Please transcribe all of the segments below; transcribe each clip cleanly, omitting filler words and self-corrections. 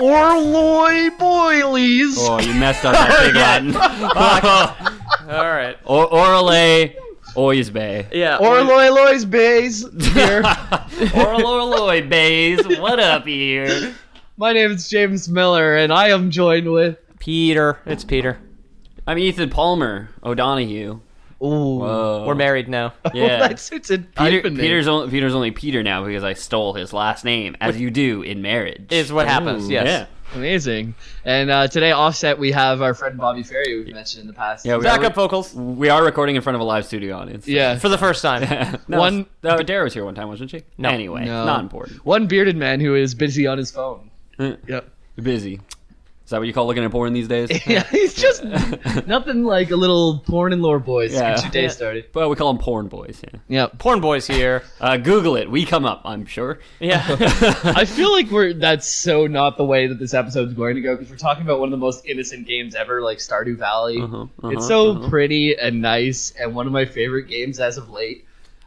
Orloy boilies. Oh, you messed up that big Latin. All right. Orale Oisbay. Yeah. Orloy Loys Bays here. Orloy Bays. What up here? My name is James Miller, and I am joined with Peter. It's Peter. I'm Ethan Palmer O'Donoghue. Ooh. Whoa. We're married now. Yeah. That suits a Peter's only Peter now because I stole his last name, as you do in marriage. Is what happens, yes. Yeah. Amazing. And today, offset, we have our friend Bobby Ferry, we've mentioned in the past. Yeah, Backup vocals. We are recording in front of a live studio audience. Yeah. For the first time. Dara was here one time, wasn't she? No. Anyway, No. not important. One bearded man who is busy on his phone. Yep. Busy. Is that what you call looking at porn these days? Yeah, he's just nothing like a little porn and lore boys to Yeah. get your day started. Well, we call them porn boys. Yeah. Yep. Porn boys here. Google it. We come up, I'm sure. Yeah. I feel like that's so not the way that this episode's going to go, because we're talking about one of the most innocent games ever, like Stardew Valley. It's so pretty and nice, and one of my favorite games as of late.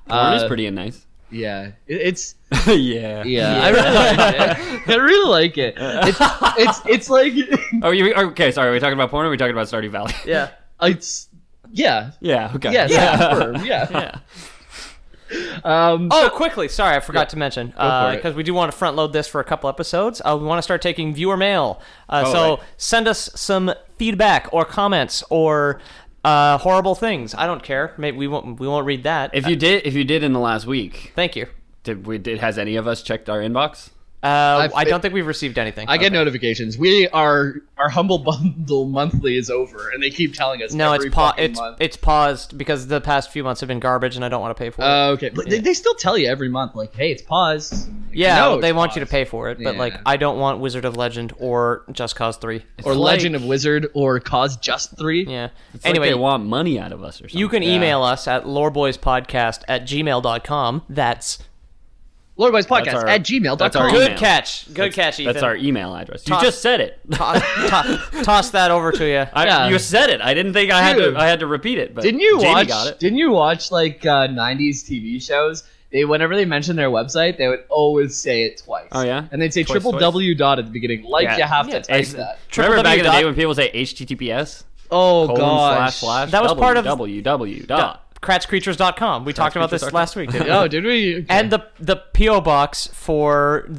Porn is pretty and nice. Yeah, it's Yeah. I really like it. I really like it. It's like Okay, sorry. Are we talking about porn or are we talking about Stardew Valley? Yeah. it's yeah. Yeah, okay. Yes, Yeah. confirmed, yeah. Oh, quickly. Sorry, I forgot to mention. for it. Because we do want to front load this for a couple episodes. We want to start taking viewer mail. So right. send us some feedback or comments or horrible things. I don't care. Maybe we won't read that. If you did in the last week, Thank you. has any of us checked our inbox? I don't think we've received anything. I get notifications. Our humble bundle monthly is over, and they keep telling us. No, every fucking month. it's paused because the past few months have been garbage, and I don't want to pay for it. Okay, but they still tell you every month, like, hey, it's paused. Yeah, No, they it's want you to paused. pay for it, but Yeah. like I don't want Wizard of Legend or Just Cause 3. Or Legend of Wizard or Cause Just 3. Yeah. It's Anyway, like they want money out of us or something. you can email us at loreboyspodcast@gmail.com. That's LordBoysPodcast That's our- at gmail.com. that's our good email. catch. Good catch, Ethan. That's our email address. Toss- You just said it. Toss that over to you. Yeah. You said it. I didn't think I Dude. had to repeat it. But Didn't you Jamie watch? got it. Didn't you watch like 90s TV shows? Whenever they mentioned their website, they would always say it twice. Oh, yeah? And they'd say Twice, triple twice? W dot at the beginning, like Yeah. you have Yeah, to type It's- that. Remember back in the dot- day when people say HTTPS? Oh Colon gosh. / That was part of- www dot. Cratscreatures.com. We talked about this Cratscreatures.com. last week, didn't we? Oh, did we? Okay. And the P.O. Box for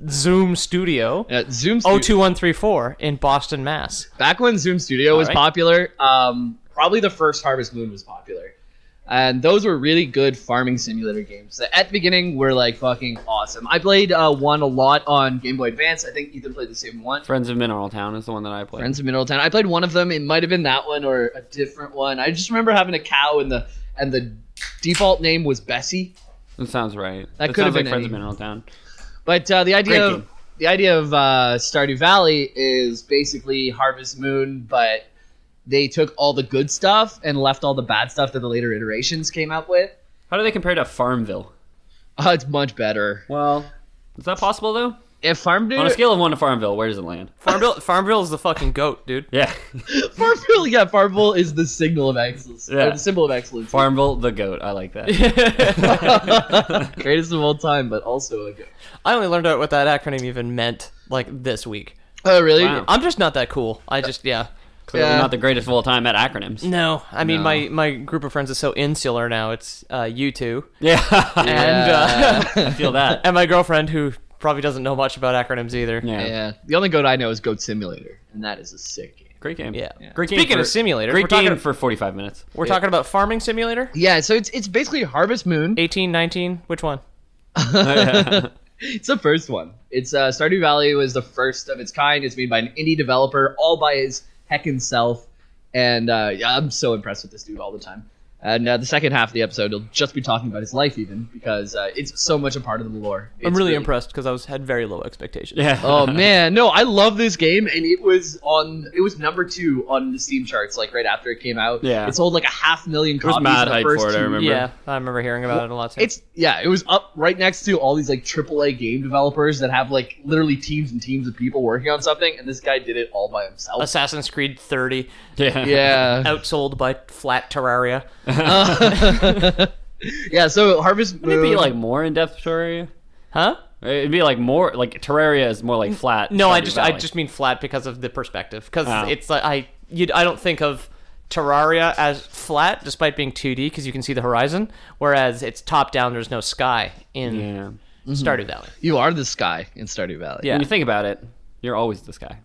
Zoom Studio, Zoom Studio. 02134 in Boston, Mass. Back when Zoom Studio was Alright. popular, probably the first Harvest Moon was popular. And those were really good farming simulator games. At the beginning, were like fucking awesome. I played one a lot on Game Boy Advance. I think Ethan played the same one. Friends of Mineral Town is the one that I played. Friends of Mineral Town. I played one of them. It might have been that one or a different one. I just remember having a cow and the default name was Bessie. That sounds right. That could have sounds been like Friends any. of Mineral Town. But the Great idea game. of Stardew Valley is basically Harvest Moon, but they took all the good stuff and left all the bad stuff that the later iterations came up with. How do they compare to Farmville? It's much better. Well, is that possible though? If Farmville, On a scale of 1 to Farmville, where does it land? Farmville is the fucking goat, dude. Yeah. Farmville is the signal of excellence. Yeah. Or the symbol of excellence. Farmville, the goat. I like that. Greatest of all time, but also a goat. I only learned out what that acronym even meant like this week. Oh, really? Wow. I'm just not that cool. Clearly Yeah. not the greatest of all time at acronyms. No, I mean No. my group of friends is so insular now. It's you two Yeah. and I feel that. and my girlfriend who probably doesn't know much about acronyms either. Yeah. Yeah. The only goat I know is Goat Simulator, and that is a sick game. Great game. Yeah. Great game. Speaking for, of simulators, great we're talking- game for 45 minutes. We're talking about Farming Simulator. Yeah, so it's basically Harvest Moon. 18, 19, which one? It's the first one. It's Stardew Valley was the first of its kind. It's made by an indie developer, all by his heckin' self. And yeah, I'm so impressed with this dude all the time. And the second half of the episode, he'll just be talking about his life, even because it's so much a part of the lore. I'm It's really impressed because I had very low expectations. Yeah. Oh man, no, I love this game, and it was number 2 on the Steam charts, like right after it came out. Yeah. It sold like 500,000 was copies. mad in the hype first for it, I 2 remember. Yeah, I remember hearing about it a lot too. It was up right next to all these like AAA game developers that have like literally teams and teams of people working on something, and this guy did it all by himself. Assassin's Creed 30, Yeah. Yeah. outsold by Flat Terraria. Yeah, so Harvest Would it Moon. be like more in depth story? Huh? It'd be like more like Terraria is more like flat. No, I Stardew just Valley. mean flat because of the perspective. Because Oh. it's like I don't think of Terraria as flat, despite being 2D, because you can see the horizon. Whereas it's top down. There's no sky in Yeah. Stardew Valley. You are the sky in Stardew Valley. Yeah. When you think about it, you're always this guy.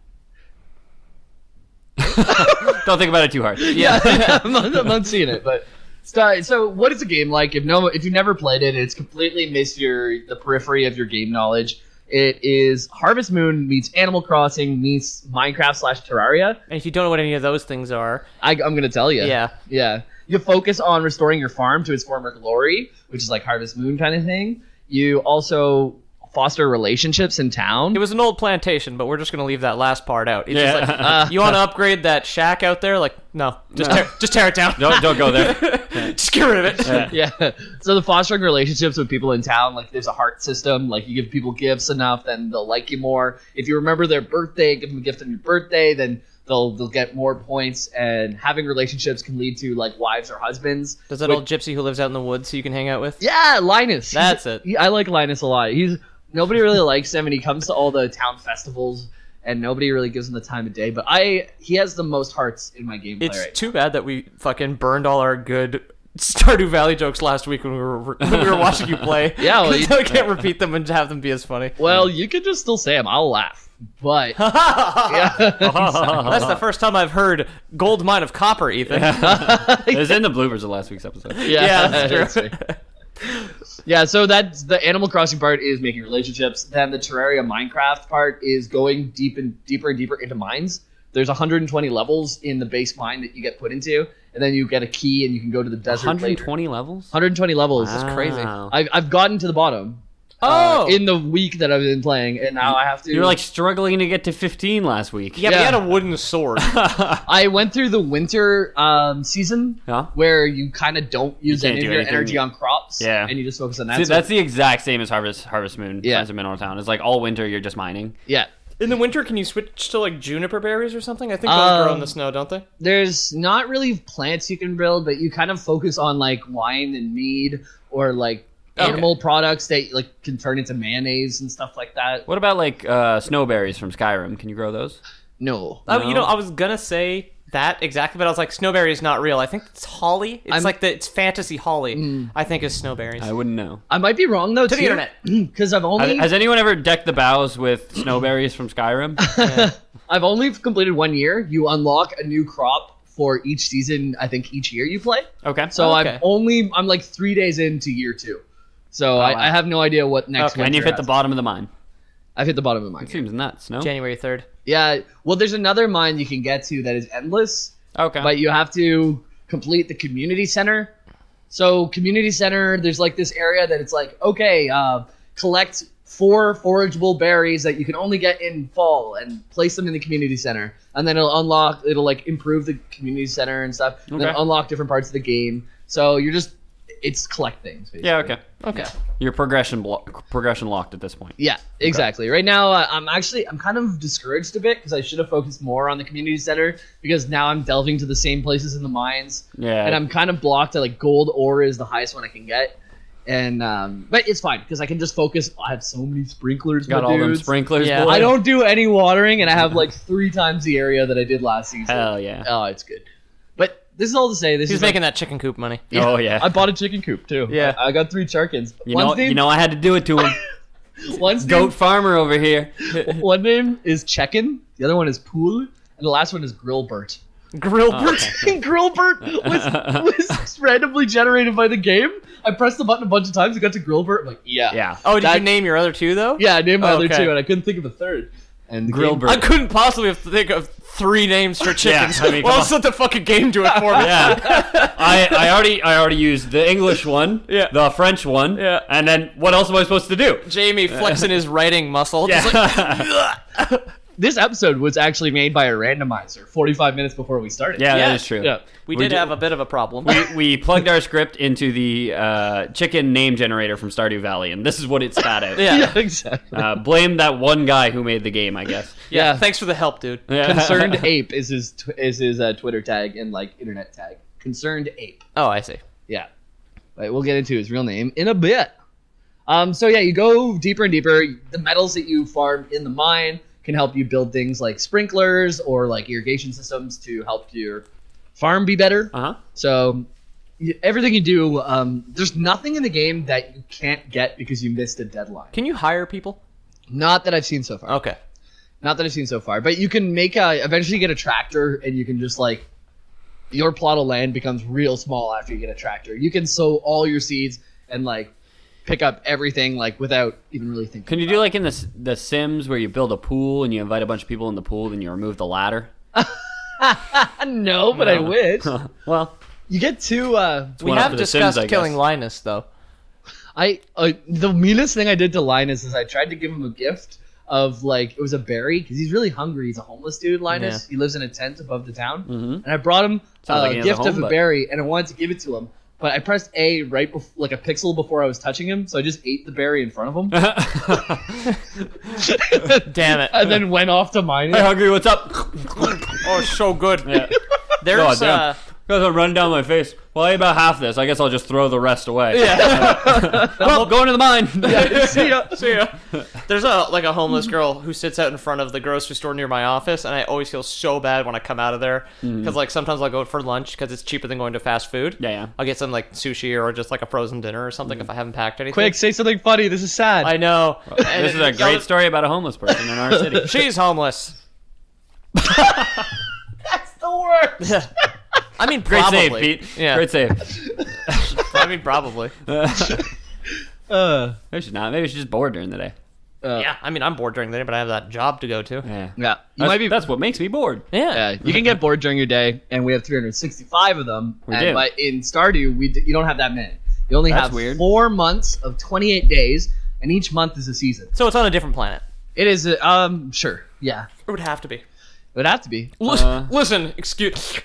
Don't think about it too hard. Yeah, I'm not seeing it, but so what is a game like? If you've never played it, it's completely missed the periphery of your game knowledge. It is Harvest Moon meets Animal Crossing meets Minecraft / Terraria. And if you don't know what any of those things are, I'm gonna tell you. Yeah. You focus on restoring your farm to its former glory, which is like Harvest Moon kind of thing. You also foster relationships in town. it was an old plantation, but we're just gonna leave that last part out. It's Yeah. just like, you want to upgrade that shack out there? Like, no, just tear it down. Don't go there. Just get rid of it. Yeah. Yeah. So the fostering relationships with people in town, like there's a heart system. Like you give people gifts enough, then they'll like you more. If you remember their birthday, give them a gift on your birthday, then they'll get more points. And having relationships can lead to like wives or husbands. Does that old gypsy who lives out in the woods who you can hang out with? Yeah, Linus. That's it. I like Linus a lot. Nobody really likes him, and he comes to all the town festivals, and nobody really gives him the time of day. But he has the most hearts in my gameplay It's right too bad that we fucking burned all our good Stardew Valley jokes last week when we were watching you play. Yeah, well, 'Cause I can't repeat them and have them be as funny. Well, you could just still say them. I'll laugh. But yeah. That's the first time I've heard Gold Mine of Copper, Ethan. It was in the bloopers of last week's episode. Yeah, that's true. right. Yeah, so that's the Animal Crossing part is making relationships. Then the Terraria Minecraft part is going deeper and deeper into mines. There's 120 levels in the base mine that you get put into, and then you get a key and you can go to the desert. 120 levels? 120 levels. Wow. That's crazy. I've gotten to the bottom. Oh! In the week that I've been playing, and now I have to. You were like struggling to get to 15 last week. Yeah, but Yeah. he had a wooden sword. I went through the winter season Huh? where you kind of don't use can't any of do your anything. energy on crops. Yeah. And you just focus on that. See, So- that's the exact same as Harvest Moon, Yeah. Friends of Mineral Town. It's like all winter you're just mining. yeah. In the winter, can you switch to like juniper berries or something? I think those grow in the snow, don't they? There's not really plants you can build, but you kind of focus on like wine and mead or like animal products that like can turn into mayonnaise and stuff like that. What about like snowberries from Skyrim? Can you grow those? No. Oh, No? you know, I was gonna say that exactly, but I was like, snowberry is not real. I think it's holly. It's it's fantasy holly. I think is snowberries. I wouldn't know. I might be wrong though. To the internet. Because I've only Has anyone ever decked the boughs with snowberries from Skyrim? I've only completed 1 year. You unlock a new crop for each season. I think each year you play. Okay. So Okay. I'm like 3 days into year 2. So wow. I have no idea what next. Okay. And you've hit winter the has. bottom of the mine. I've hit the bottom of mine. It seems nuts, no? January 3rd. Yeah. Well, there's another mine you can get to that is endless. Okay. But you have to complete the community center. So community center, there's like this area that it's like, okay, collect 4 forageable berries that you can only get in fall and place them in the community center. And then it'll like improve the community center and stuff. And then Okay. unlock different parts of the game. So it's collect things, basically. Yeah, okay. Okay. You're progression locked at this point. Yeah, exactly. Right now, I'm kind of discouraged a bit because I should have focused more on the community center because now I'm delving to the same places in the mines. Yeah. And I'm kind of blocked at like gold ore is the highest one I can get. And but it's fine because I can just focus. I have so many sprinklers. Got my all them dudes. sprinklers, Yeah. boy. I don't do any watering, and I have like 3 times the area that I did last season. Hell yeah. Oh, it's good. But this is all to say. This He's is making that chicken coop money. Oh, yeah. I bought a chicken coop too. Yeah. I got 3 charkins. You know I had to do it to him. One's Goat farmer over here. One name is Chekin, the other one is Pool, and the last one is Grillbert. Grillbert. And Grillbert was randomly generated by the game. I pressed the button a bunch of times and got to Grillbert. I'm like, yeah. Yeah. Oh, did That- you name your other 2 though? Yeah, I named my Oh, other okay. 2, and I couldn't think of a third. And the Grillbert. I couldn't possibly think of 3 names for chickens. I mean, well, come let's let the fucking game do it for me. Yeah. I already used the English one, Yeah. the French one, Yeah. and then what else am I supposed to do? Jamie flexing his writing muscle. Just like, Yeah. This episode was actually made by a randomizer 45 minutes before we started. Yeah, Yeah. that is true. Yeah. we did have a bit of a problem. We plugged our script into the chicken name generator from Stardew Valley, and this is what it spat out. Yeah. Yeah, exactly. Blame that one guy who made the game, I guess. Yeah, thanks for the help, dude. Yeah. Concerned Ape is his Twitter tag and like internet tag. Concerned Ape. Oh, I see. Yeah. But we'll get into his real name in a bit. So yeah, you go deeper and deeper. The metals that you farm in the mine can help you build things like sprinklers or like irrigation systems to help your farm be better. So everything you do, there's nothing in the game that you can't get because you missed a deadline. Can you hire people? Not that I've seen so far. Okay. Not that I've seen so far, but you can eventually get a tractor, and you can just like your plot of land becomes real small after you get a tractor. You can sow all your seeds and like pick up everything like without even really thinking. Can you do like in the Sims where you build a pool and you invite a bunch of people in the pool, then you remove the ladder? No, but I wish. Well, You get two. We one up have for the discussed Sims, I killing guess. Linus, though. The meanest thing I did to Linus is I tried to give him a gift of like it was a berry because he's really hungry. He's a homeless dude, Linus. Yeah. He lives in a tent above the town, and I brought him Sounds like he a has a gift home, of a but- berry, and I wanted to give it to him. But I pressed A right like a pixel before I was touching him, so I just ate the berry in front of him, Damn it. and then went off to mine. Hey, hungry, what's up? Oh, it's so good. Yeah. There's God damn. Guys are running down my face. Well, I ate about half this. I guess I'll just throw the rest away. Well, going to the mine. See ya. See ya. There's a homeless girl who sits out in front of the grocery store near my office, and I always feel so bad when I come out of there because like sometimes I'll go for lunch because it's cheaper than going to fast food. Yeah. I'll get some like sushi or just like a frozen dinner or something if I haven't packed anything. Quick, say something funny. This is sad. I know. And This is a great story about a homeless person in our city. She's homeless. That's the worst. I mean, Great probably. save, Pete. Yeah. Great save. I mean, probably. Maybe she's not. Maybe she's just bored during the day. Yeah. I mean, I'm bored during the day, but I have that job to go to. Yeah. Yeah, you might be. That's what makes me bored. Yeah. Yeah, you can get bored during your day, and we have 365 of them. We do. But in Stardew, you don't have that many. You only That's have weird. 4 months of 28 days, and each month is a season. So it's on a different planet. It is, sure, yeah, It would have to be. it would have to be. Listen,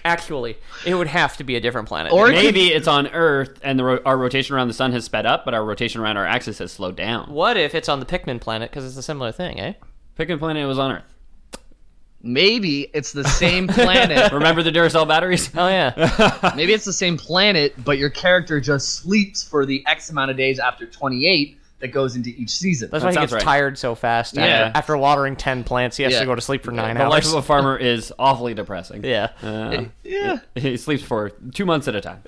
actually, it would have to be a different planet. Or- Maybe it's on Earth, and our rotation around the sun has sped up, but our rotation around our axis has slowed down. what if it's on the Pikmin planet because it's a similar thing, eh? Picking planet was on Earth. Maybe it's the same planet. Remember the Duracell batteries? Oh, yeah. Maybe it's the same planet, but your character just sleeps for the X amount of days after 28 that goes into each season. That's That why he sounds gets right. tired so fast. Yeah. After watering 10 plants, he has Yeah. to go to sleep for 9 The life hours. of a farmer is awfully depressing. Yeah. Yeah. He sleeps for 2 months at a time.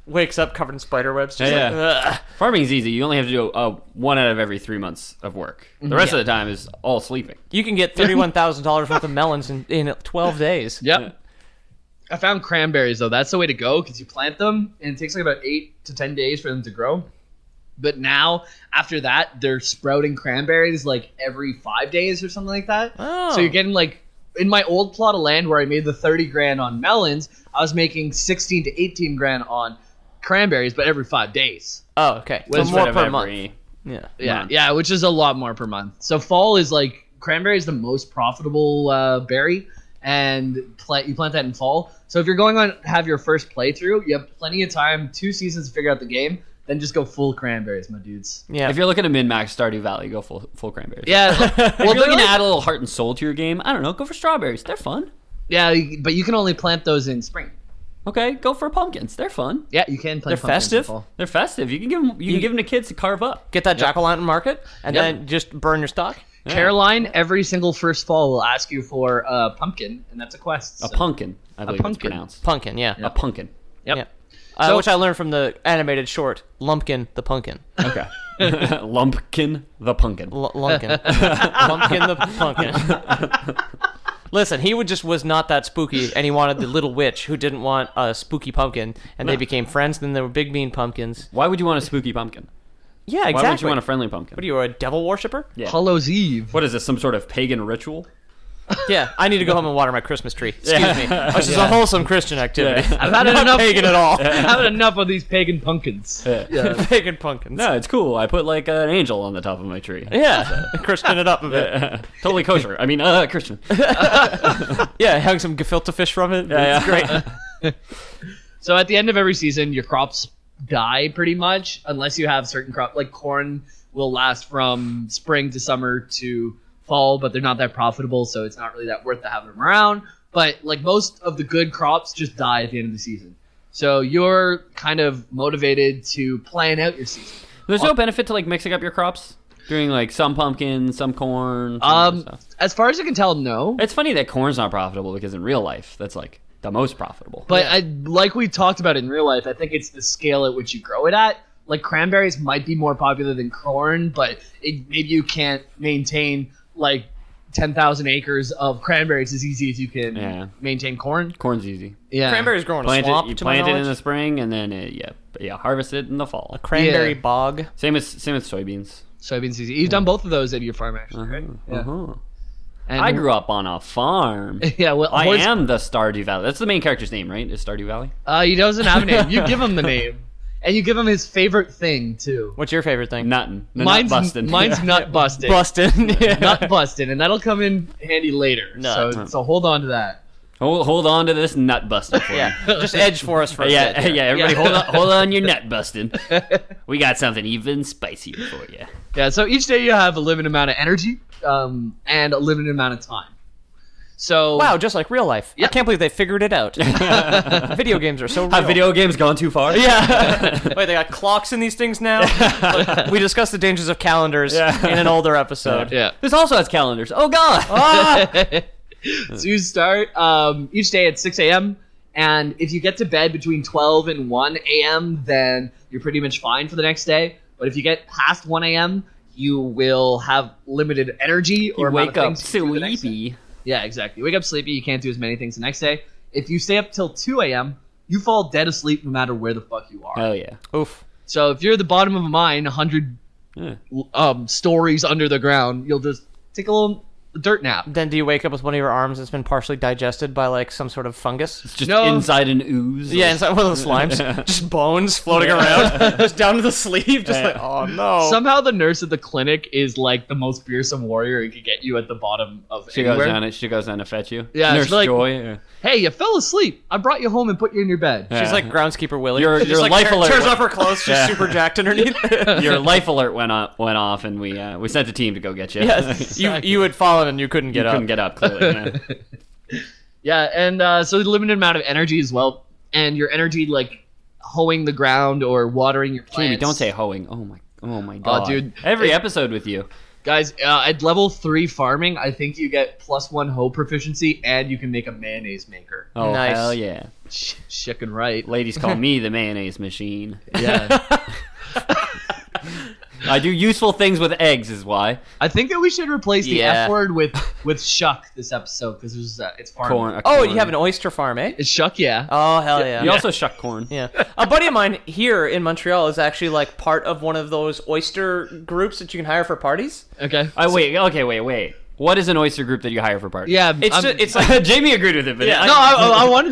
Wakes up covered in spider webs. Just Yeah. like, ugh. Farming is easy. You only have to do 1 out of every 3 months of work. The rest of the time is all sleeping. You can get $31,000 worth of melons in 12 days. Yep. I found cranberries though. That's the way to go because you plant them and it takes like about 8 to 10 days for them to grow. But now after that, they're sprouting cranberries like every 5 days or something like that. Oh. So you're getting like in my old plot of land where I made the 30 grand on melons, I was making 16 to 18 grand on cranberries, but every 5 days. Oh, okay. So Instead more of per every- month. Yeah. Yeah, month. yeah, which is a lot more per month. So fall is like cranberry is the most profitable berry, and you plant that in fall. So if you're going on have your first playthrough, you have plenty of time, 2 seasons to figure out the game. Then just go full cranberries, my dudes. Yeah. If you're looking to min-max Stardew Valley, go full cranberries. Yeah, If well, you're they're looking to like- add a little heart and soul to your game, I don't know, go for strawberries. They're fun. yeah, but you can only plant those in spring. Okay, go for pumpkins. They're fun. Yeah, you can plant. They're pumpkins in festive? fall. They're festive. You can give them to kids to carve up. Get that jack-o'-lantern market and Yep. then just burn your stock. Yeah. Caroline, every single first fall will ask you for a pumpkin, and that's a quest. A so- pumpkin, I believe it's pumpkin. pronounced. Pumpkin, yeah. A pumpkin. Yep. Yeah. So- Which I learned from the animated short, Lumpkin the Pumpkin. Okay. Lumpkin the pumpkin. Lumpkin. Lumpkin the Pumpkin. Listen, he was not that spooky, and he wanted the little witch who didn't want a spooky pumpkin, and they became friends. Then there were big mean pumpkins. Why would you want a spooky pumpkin? Yeah, Why exactly. would you want a friendly pumpkin? What are you, a devil worshiper? Yeah. Hallows Eve. What is this? Some sort of pagan ritual? Yeah, I need to go home and water my Christmas tree. Excuse me. This is a wholesome Christian activity. Yeah. I've had Not enough pagan at all. I've had enough of these pagan pumpkins. Yeah. Pagan pumpkins. No, it's cool. I put like an angel on the top of my tree. Yeah, Christian it up a bit. Totally kosher. I mean, Christian. Yeah, hang some gefilte fish from it. Yeah, It's yeah. great. So at the end of every season, your crops die pretty much, unless you have certain crop like corn will last from spring to summer to fall, but they're not that profitable, so it's not really that worth to have them around. But like most of the good crops just die at the end of the season. So you're kind of motivated to plan out your season. There's no benefit to like mixing up your crops, doing like some pumpkin, some corn. Some other stuff. As far as I can tell, no. It's funny that corn's not profitable because in real life, that's like the most profitable. But like we talked about in real life, I think it's the scale at which you grow it at. Like cranberries might be more popular than corn, but maybe you can't maintain like 10,000 acres of cranberries as easy as you can maintain corn. Corn's easy. Yeah, Cranberries grow in a swamp. You plant it in the spring and then harvest it in the fall. A cranberry bog. Same with soybeans. Soybeans easy. You've done both of those at your farm, actually, right? And I grew up on a farm. Yeah, well, I am the Stardew Valley. That's the main character's name, right? Is Stardew Valley? He doesn't have a name. You give him the name, and you give him his favorite thing too. What's your favorite thing? Nuttin'. Mine's nut bustin'. Mine's nut busting. Nut busting, and that'll come in handy later. So hold on to that. Hold on to this nut busting for Yeah, just edge for us for a bit. Everybody hold on your nut busting. We got something even spicier for you. Yeah, so each day you have a limited amount of energy and a limited amount of time. So wow, just like real life. I can't believe they figured it out. Video games are so real. Have video games gone too far? Yeah. Wait, they got clocks in these things now? Look, we discussed the dangers of calendars in an older episode. Yeah. This also has calendars. Oh, God. So you start each day at 6 a.m., and if you get to bed between 12 and 1 a.m., then you're pretty much fine for the next day. But if you get past 1 a.m., you will have limited energy or wake up sleepy. Yeah, exactly. You wake up sleepy, you can't do as many things the next day. If you stay up till 2 a.m., you fall dead asleep no matter where the fuck you are. Hell yeah. Oof. So if you're at the bottom of a mine, 100 stories under the ground, you'll just take a little dirt nap. Then do you wake up with one of your arms that's been partially digested by like some sort of fungus? It's just inside an ooze. Yeah, inside one of those slimes. Just bones floating around. Just down to the sleeve. Just like, oh no. Somehow the nurse at the clinic is like the most fearsome warrior who could get you at the bottom of anywhere. She goes down to fetch you. Yeah, Nurse like, Joy. Hey, you fell asleep. I brought you home and put you in your bed. She's like groundskeeper Willie. Your like life alert tears off her clothes. She's super jacked underneath. Your life alert went off, and we sent a team to go get you. Yes, you had fallen and you couldn't get up. Couldn't get up, clearly. Yeah, and so the limited amount of energy as well, and your energy like hoeing the ground or watering your plants. Jamie, don't say hoeing. Oh my god, dude! Every episode with you. Guys, at level 3 farming, I think you get +1 hoe proficiency, and you can make a mayonnaise maker. Oh, nice. Hell yeah. Chicken right. Ladies call me the mayonnaise machine. Yeah. I do useful things with eggs, is why. I think that we should replace the F word with shuck this episode, because it's farming. Corn. You have an oyster farm, eh? It's shuck, yeah. Oh, hell yeah. You also shuck corn. Yeah. A buddy of mine here in Montreal is actually like part of one of those oyster groups that you can hire for parties. Okay. Wait. What is an oyster group that you hire for parties? Yeah, it's like Jamie agreed with it, but yeah. No, I wanted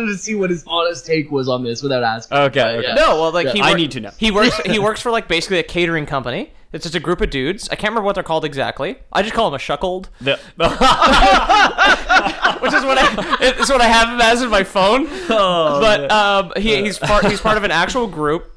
to see what his honest take was on this without asking. Okay. Yeah. No, well, like I need to know. He works for like basically a catering company. It's just a group of dudes. I can't remember what they're called exactly. I just call them a shuckold. Which is what I have him as in my phone. But he's part of an actual group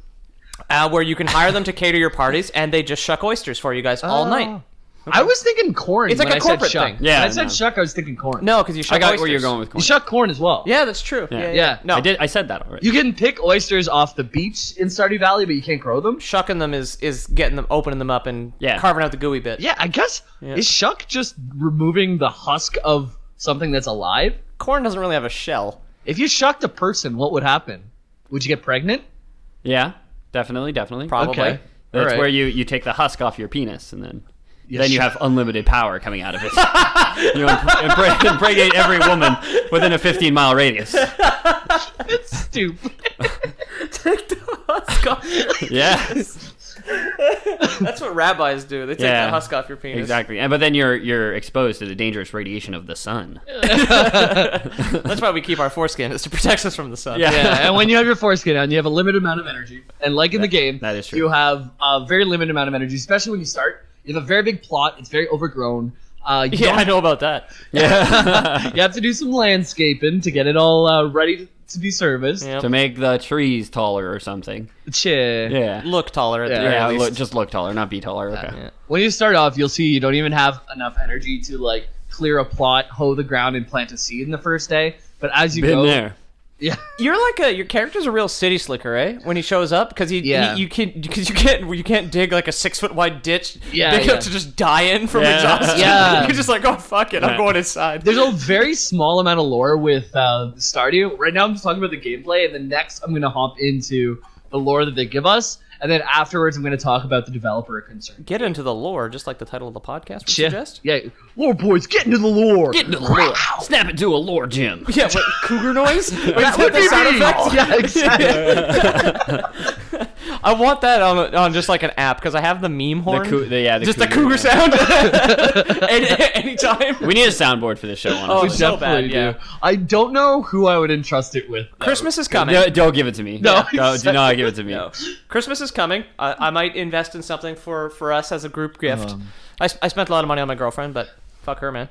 where you can hire them to cater your parties, and they just shuck oysters for you guys all night. I was thinking corn. It's like when a corporate I said shuck. thing. Yeah. When I said shuck, I was thinking corn. No, because you shuck I got oysters. where you're going with corn. You shuck corn as well. Yeah, that's true. Yeah. No, I said that already. You can pick oysters off the beach in Stardew Valley, but you can't grow them. shucking them is getting them, opening them up, and carving out the gooey bit. Yeah, I guess is shuck just removing the husk of something that's alive? Corn doesn't really have a shell. If you shucked a person, what would happen? Would you get pregnant? Yeah, definitely. Probably. Okay. That's Alright. where you take the husk off your penis, and then you have unlimited power coming out of it. You impregnate every woman within a 15-mile radius. That's stupid. Take the husk off. Yes. That's what rabbis do. They take the husk off your penis. Exactly. But then you're exposed to the dangerous radiation of the sun. That's why we keep our foreskin, is to protect us from the sun. Yeah, and when you have your foreskin on, you have a limited amount of energy. And like in the game, that is true. You have a very limited amount of energy, especially when you start. You have a very big plot. It's very overgrown. I know about that. Yeah. You have to do some landscaping to get it all ready to be serviced. Yep. To make the trees taller or something. Yeah. Look taller at the very least. Just look taller, not be taller. Okay. Yeah. When you start off, you'll see you don't even have enough energy to like clear a plot, hoe the ground, and plant a seed in the first day. But as you Been go, there. Yeah. Your character's a real city slicker, eh? When he shows up, because you can't dig like a 6-foot wide ditch big enough to just die in from exhaustion. Yeah. You're just like, oh fuck it, I'm going inside. There's a very small amount of lore with Stardew. Right now I'm just talking about the gameplay, and then next I'm gonna hop into the lore that they give us, and then afterwards I'm gonna talk about the developer concern. Get into the lore, just like the title of the podcast would suggest. Yeah, lore boys, get into the lore. Get into the lore. Snap it to a lore gym. Yeah, what, cougar noise? Wait, That would be sound me. effect? Yeah, exactly. I want that on just like an app, because I have the meme horn. The cougar sound. Anytime. We need a soundboard for this show, honestly. Oh, We so definitely bad, yeah. do. I don't know who I would entrust it with, though. Christmas is coming. No, don't give it to me. No, do not give it to me. No. Christmas is coming. I might invest in something for us as a group gift. I spent a lot of money on my girlfriend, but fuck her, man.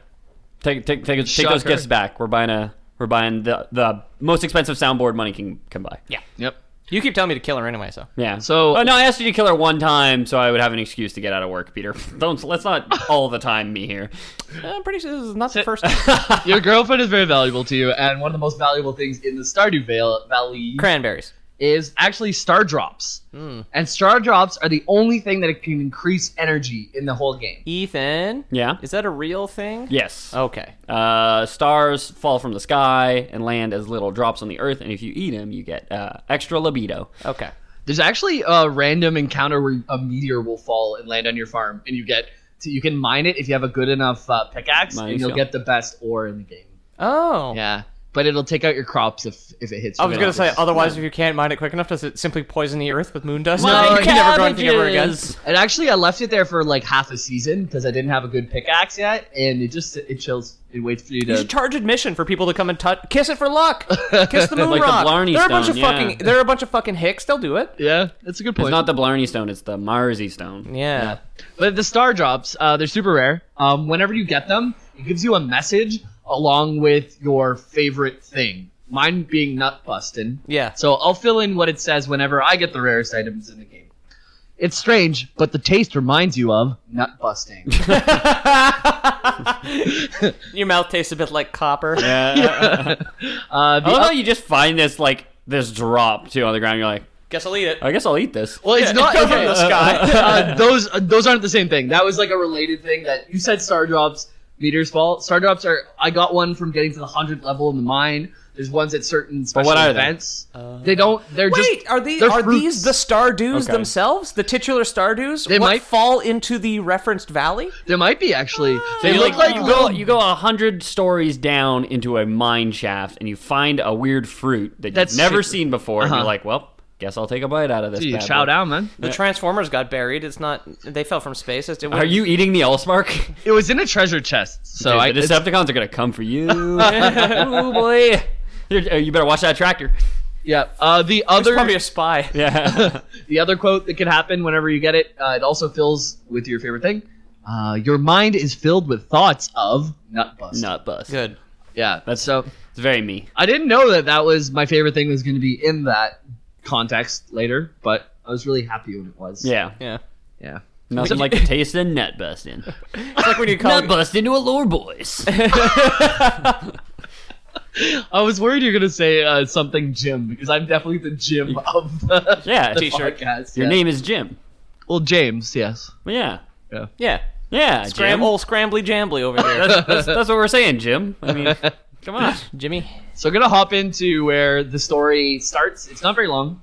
Take those gifts back. We're buying the most expensive soundboard money can buy. Yeah. Yep. You keep telling me to kill her anyway, so. Yeah. So- no, I asked you to kill her one time, so I would have an excuse to get out of work, Peter. Let's not all the time me here. I'm pretty sure this is not the first time. Your girlfriend is very valuable to you, and one of the most valuable things in the Stardew Valley Cranberries. is actually star drops. And star drops are the only thing that can increase energy in the whole game. Ethan? Yeah? Is that a real thing? Yes. Okay. Stars fall from the sky and land as little drops on the earth, and if you eat them, you get extra libido. Okay. There's actually a random encounter where a meteor will fall and land on your farm, and you can mine it if you have a good enough pickaxe, and you'll get the best ore in the game. Oh. Yeah. But it'll take out your crops if it hits you. I was going to say, otherwise, if you can't mine it quick enough, does it simply poison the earth with moon dust? No, you can never grow anything ever again. And actually, I left it there for like half a season because I didn't have a good pickaxe yet, and it chills. It waits for you You to. should charge admission for people to come and kiss it for luck. Kiss the moon Like the rock. Blarney They're a bunch Stone, of fucking. They're a bunch of fucking hicks. They'll do it. Yeah, that's a good point. It's not the Blarney Stone, it's the Marzi Stone. Yeah. But the star drops, they're super rare. Whenever you get them, it gives you a message along with your favorite thing. Mine being nut busting. Yeah. So I'll fill in what it says whenever I get the rarest items in the game. It's strange, but the taste reminds you of nut busting. Your mouth tastes a bit like copper. Yeah. You just find this drop too on the ground. You're like, Guess I'll eat it. I guess I'll eat this. Well, it's not fell from the sky. Those aren't the same thing. That was like a related thing that you said. Star drops, meteors fall. Star drops are. I got one from getting to the 100th level in the mine. There's ones at certain special what are events. They don't. They're Wait, just. are these the Stardews Okay. themselves? The titular Stardews? They might fall into the referenced valley? There might be actually. They You look like little. you go 100 stories down into a mine shaft and you find a weird fruit that That's you've never shit. seen before, and you're like, well, guess I'll take a bite out of this. Dude, bad chow boy. down, man. The Transformers got buried. It's not. They fell from space. Are you eating the Allspark? It was in a treasure chest, so Dude, the Decepticons are gonna come for you. Oh boy! You better watch that tractor. Yeah. The There's other. probably a spy. Yeah. The other quote that can happen whenever you get it. It also fills with your favorite thing. Your mind is filled with thoughts of nut bust. Nut bust. Good. Yeah. So It's very me. I didn't know that was my favorite thing was going to be in that context later, but I was really happy when it was. Yeah. Yeah. Yeah. Nothing like the taste of nut busting. It's like when you call Nut bust into a lore boys. I was worried you're gonna say something Jim because I'm definitely the Jim of the, Yeah, the t-shirt. podcast. Your yeah. name is Jim. Well, James, yes. Well, yeah. Yeah. Yeah, Jim. Old scrambly jambly over there. That's what we're saying, Jim. I mean, come on. Jimmy. So we're gonna hop into where the story starts. It's not very long.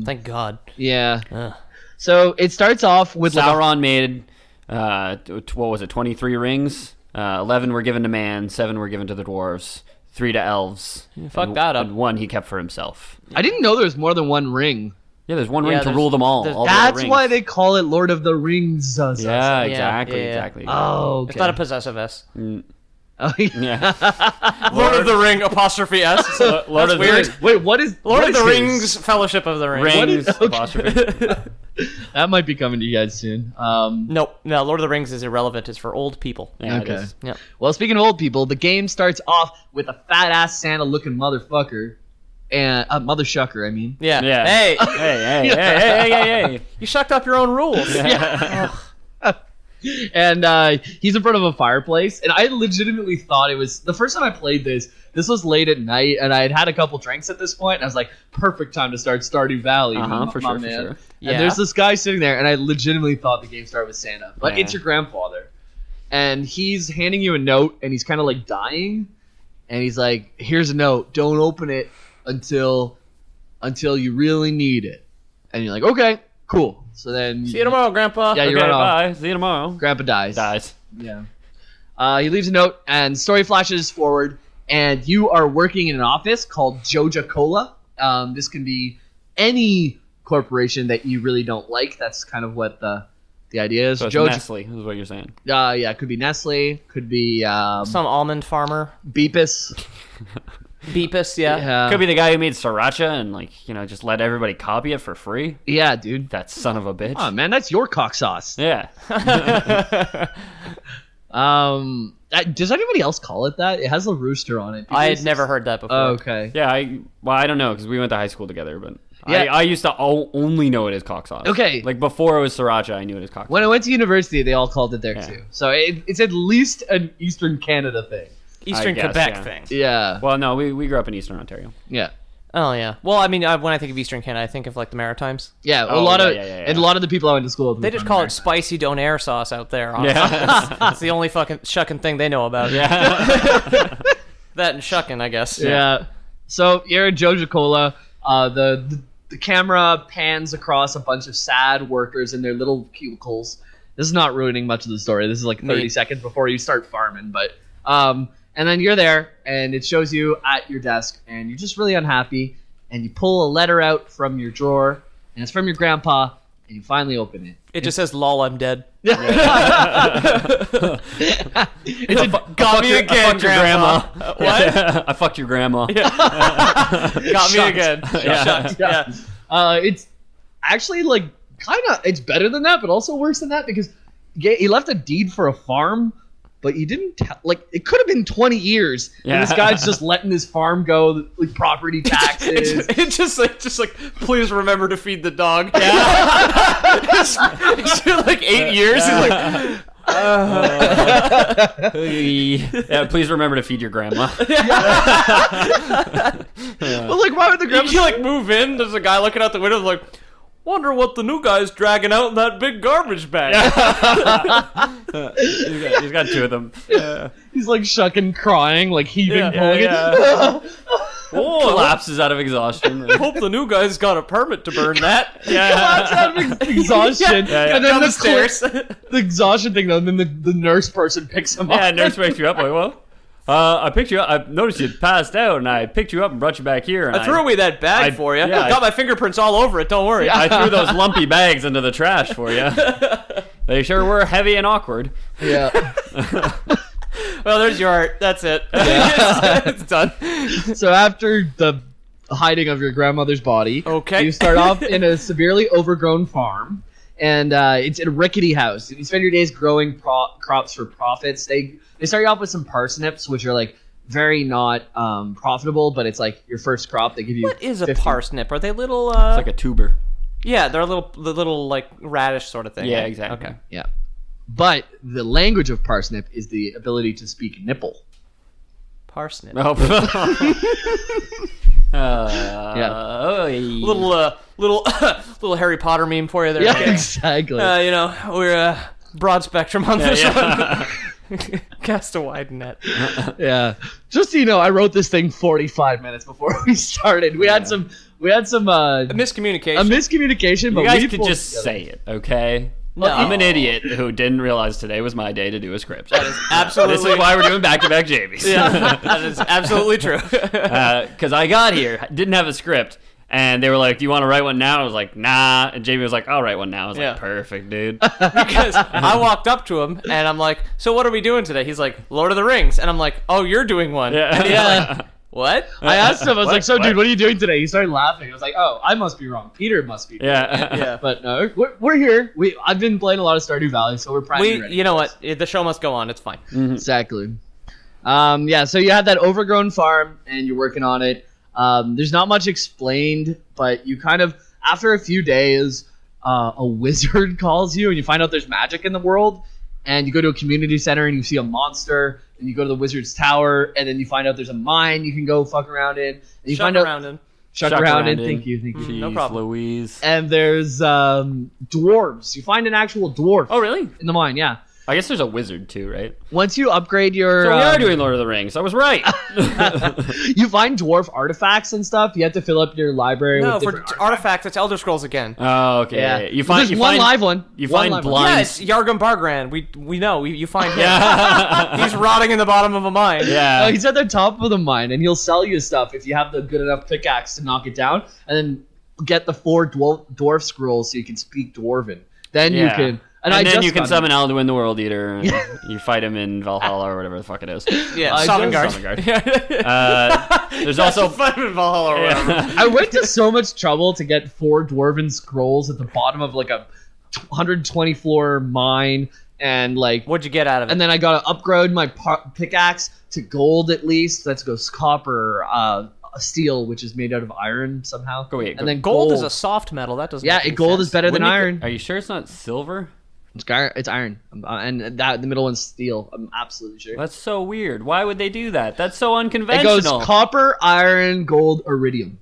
Thank God. Yeah. Ugh. So it starts off with Sauron made, what was it, 23 rings? 11 were given to man, 7 were given to the dwarves, 3 to elves. Fuck that up. And 1 he kept for himself. I didn't know there was more than one ring. Yeah, there's one Yeah, ring to there's- rule them all. there's- all the That's rings. why they call it Lord of the Rings. Yeah, Yeah, exactly. Oh, okay. It's not a possessive S. Oh, yeah. Yeah. Lord of the Ring apostrophe S. So Lord that's of the weird. Ring. Wait, what is Lord what of the is his? Rings, Fellowship of the Ring. Rings, okay. apostrophe. That might be coming to you guys soon. Nope. No, Lord of the Rings is irrelevant. It's for old people. Yeah, it Okay. is. Yeah. Well, speaking of old people, the game starts off with a fat ass Santa looking motherfucker, and a mother shucker. I mean, Yeah. Yeah. Hey, Hey. you shucked up your own rules. And he's in front of a fireplace, and I legitimately thought it was the first time I played this. This was late at night, and I had a couple drinks at this point, and I was like, perfect time to start Stardew Valley. For sure. And Yeah. there's this guy sitting there, and I legitimately thought the game started with Santa, but Yeah. it's your grandfather, and he's handing you a note, and he's kind of like dying, and he's like, "Here's a note. Don't open it until you really need it." And you're like, "Okay, cool." So then See you tomorrow, Grandpa. Yeah, Okay, you run off. bye. See you tomorrow. Grandpa dies. Dies. Yeah. He leaves a note, and story flashes forward, and you are working in an office called Joja Cola. This can be any corporation that you really don't like. That's kind of what the idea is. So it's Joja, Nestle is what you're saying. yeah, it could be Nestle, could be Some almond farmer. Beepus. Beepus, yeah. Could be the guy who made sriracha and just let everybody copy it for free. Yeah, dude. That son of a bitch. Oh man, that's your cock sauce. Yeah. Does anybody else call it that? It has a rooster on it. I had never heard that before. Oh, okay. Yeah, I don't know because we went to high school together, but Yeah. I used to only know it as cock sauce. Okay. Like before it was sriracha, I knew it as cock sauce. When I went to university, they all called it there Yeah. too. So it's at least an Eastern Canada thing. Eastern I guess, Quebec yeah. thing. Yeah. Well, no, we grew up in Eastern Ontario. Yeah. Oh, yeah. Well, I mean, when I think of Eastern Canada, I think of, like, the Maritimes. Yeah, Oh, a lot yeah, of yeah, yeah, and a yeah. lot of the people I went to school with. They were just from call it America. spicy donair sauce out there. Honestly. Yeah. That's the only fucking shucking thing they know about. Yeah. That and shucking, I guess. Yeah. So you're at Joja Cola. The camera pans across a bunch of sad workers in their little cubicles. This is not ruining much of the story. This is like 30 Neat. seconds before you start farming, but and then you're there, and it shows you at your desk, and you're just really unhappy, and you pull a letter out from your drawer, and it's from your grandpa, and you finally open it. It just says, lol, I'm dead. It's a, Got me again, Grandma. What? I fucked your grandma. Got me Shucks. again. Yeah. Shucks. Yeah. It's actually like kind of it's better than that, but also worse than that because he left a deed for a farm, but he didn't it could have been 20 years, and this Yeah. guy's just letting his farm go, like property taxes. It's just like, please remember to feed the dog. Yeah. it's been like 8 years. He's like, Yeah, please remember to feed your grandma. But like, why would the grandma? you like move in. There's a guy looking out the window, like, wonder what the new guy's dragging out in that big garbage bag. He's got two of them. He's like shucking, crying, like heaving, Yeah, pulling yeah. it. Collapses out of exhaustion. Hope the new guy's got a permit to burn that. Collapse out of exhaustion, Yeah. and then Down the the stairs. the exhaustion thing, though, and then the nurse person picks him Yeah, up. nurse wakes you up. Like, well, I picked you up. I noticed you passed out, and I picked you up and brought you back here. And I threw away that bag for you. yeah, I got my fingerprints all over it. Don't worry. I threw those lumpy bags into the trash for you. They sure were heavy and awkward. Yeah. Well, there's your art. That's it. It's done. So after the hiding of your grandmother's body, Okay. you start off in a severely overgrown farm, and it's in a rickety house. You spend your days growing crops for profits. They start you off with some parsnips, which are like very not profitable, but it's like your first crop. They give you What is a 50 parsnip? Are they little? It's like a tuber. Yeah, they're the little like radish sort of thing. Yeah, right? exactly. Okay. Yeah, but the language of parsnip is the ability to speak nipple. Parsnip. Oh. Little Harry Potter meme for you there. Yeah, Okay. exactly. We're broad spectrum on this Yeah. one. Cast a wide net. Yeah. Just so you know, I wrote this thing 45 minutes before we started. We had some A miscommunication. a miscommunication, but You guys we could pulled just together. say it, okay? No. I'm an idiot who didn't realize today was my day to do a script. That is absolutely. This is why we're doing back-to-back Jamies. Yeah, that is absolutely true. Because I got here, didn't have a script, and they were like, "Do you want to write one now?" I was like, "Nah." And Jamie was like, "I'll write one now." I was Yeah. like, "Perfect, dude." Because I walked up to him and I'm like, "So what are we doing today?" He's like, "Lord of the Rings," and I'm like, "Oh, you're doing one." Yeah. And he's like, "What?" I asked him, I was What? like, so What? dude, what are you doing today? He started laughing. I was like, oh, I must be wrong. Peter must be. Yeah. Yeah. But no, we're here. I've been playing a lot of Stardew Valley, so we're probably ready. You know what? The show must go on. It's fine. Exactly. Yeah, so you had that overgrown farm, and you're working on it. There's not much explained, but you kind of, after a few days, a wizard calls you, and you find out there's magic in the world, and you go to a community center and you see a monster, and you go to the wizard's tower, and then you find out there's a mine you can go fuck around in. And you Shuck find around out in. Shuck around in. Thank you. Jeez, No problem. Louise. And there's dwarves. You find an actual dwarf. Oh, really? In the mine, yeah. I guess there's a wizard too, right? Once you upgrade your... So we are doing Lord of the Rings. I was right. you find dwarf artifacts and stuff. You have to fill up your library No, with for different artifacts, it's Elder Scrolls again. Oh, okay. Yeah. You find There's one live one. You One find live one. blind. Yeah, it's Yargum Bargran. We know. You find him. Yeah. He's rotting in the bottom of a mine. Yeah. He's at the top of the mine, and he'll sell you stuff if you have the good enough pickaxe to knock it down, and then get the 4 dwarf scrolls so you can speak Dwarven. Then you Yeah. can... And I then just you can got summon Alduin the World Eater, and you fight him in Valhalla or whatever the fuck it is. Yeah, I Sovngarde. There's also Fight in Valhalla or whatever. I went to so much trouble to get 4 dwarven scrolls at the bottom of like a 120 floor mine, and like, What'd you get out of it? and then I got to upgrade my pickaxe to gold at least. That goes copper, steel, which is made out of iron somehow. Go wait, and then Gold is a soft metal. That doesn't. yeah, make any gold sense. is better than Wouldn't it- iron. Are you sure it's not silver? It's iron, and that the middle one's steel. I'm absolutely sure. That's so weird. Why would they do that? That's so It unconventional. goes copper, iron, gold, iridium.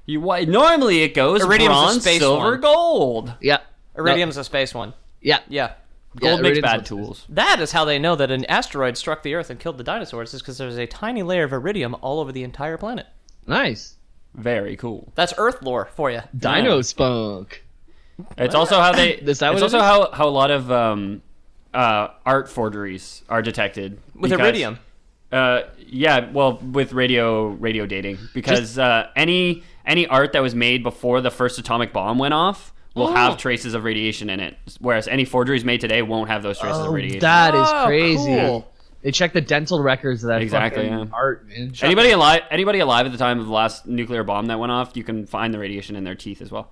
Normally it goes Iridium's a bronze, space silver, one. gold. Yeah, Iridium's a space one. yeah. Yeah. Gold Yeah, makes iridium's bad what- tools. That is how they know that an asteroid struck the Earth and killed the dinosaurs, is because there's a tiny layer of iridium all over the entire planet. Nice. Very cool. That's Earth lore for you. Dino spunk. It's also how they. Is that it's what it also is? how a lot of art forgeries are detected With because- iridium. Yeah, well, with radio dating, because any art that was made before the first atomic bomb went off will have traces of radiation in it, whereas any forgeries made today won't have those traces of radiation. That is Oh, crazy. cool. They check the dental records of that Exactly, fucking yeah. art, man. Anybody alive at the time of the last nuclear bomb that went off, you can find the radiation in their teeth as well.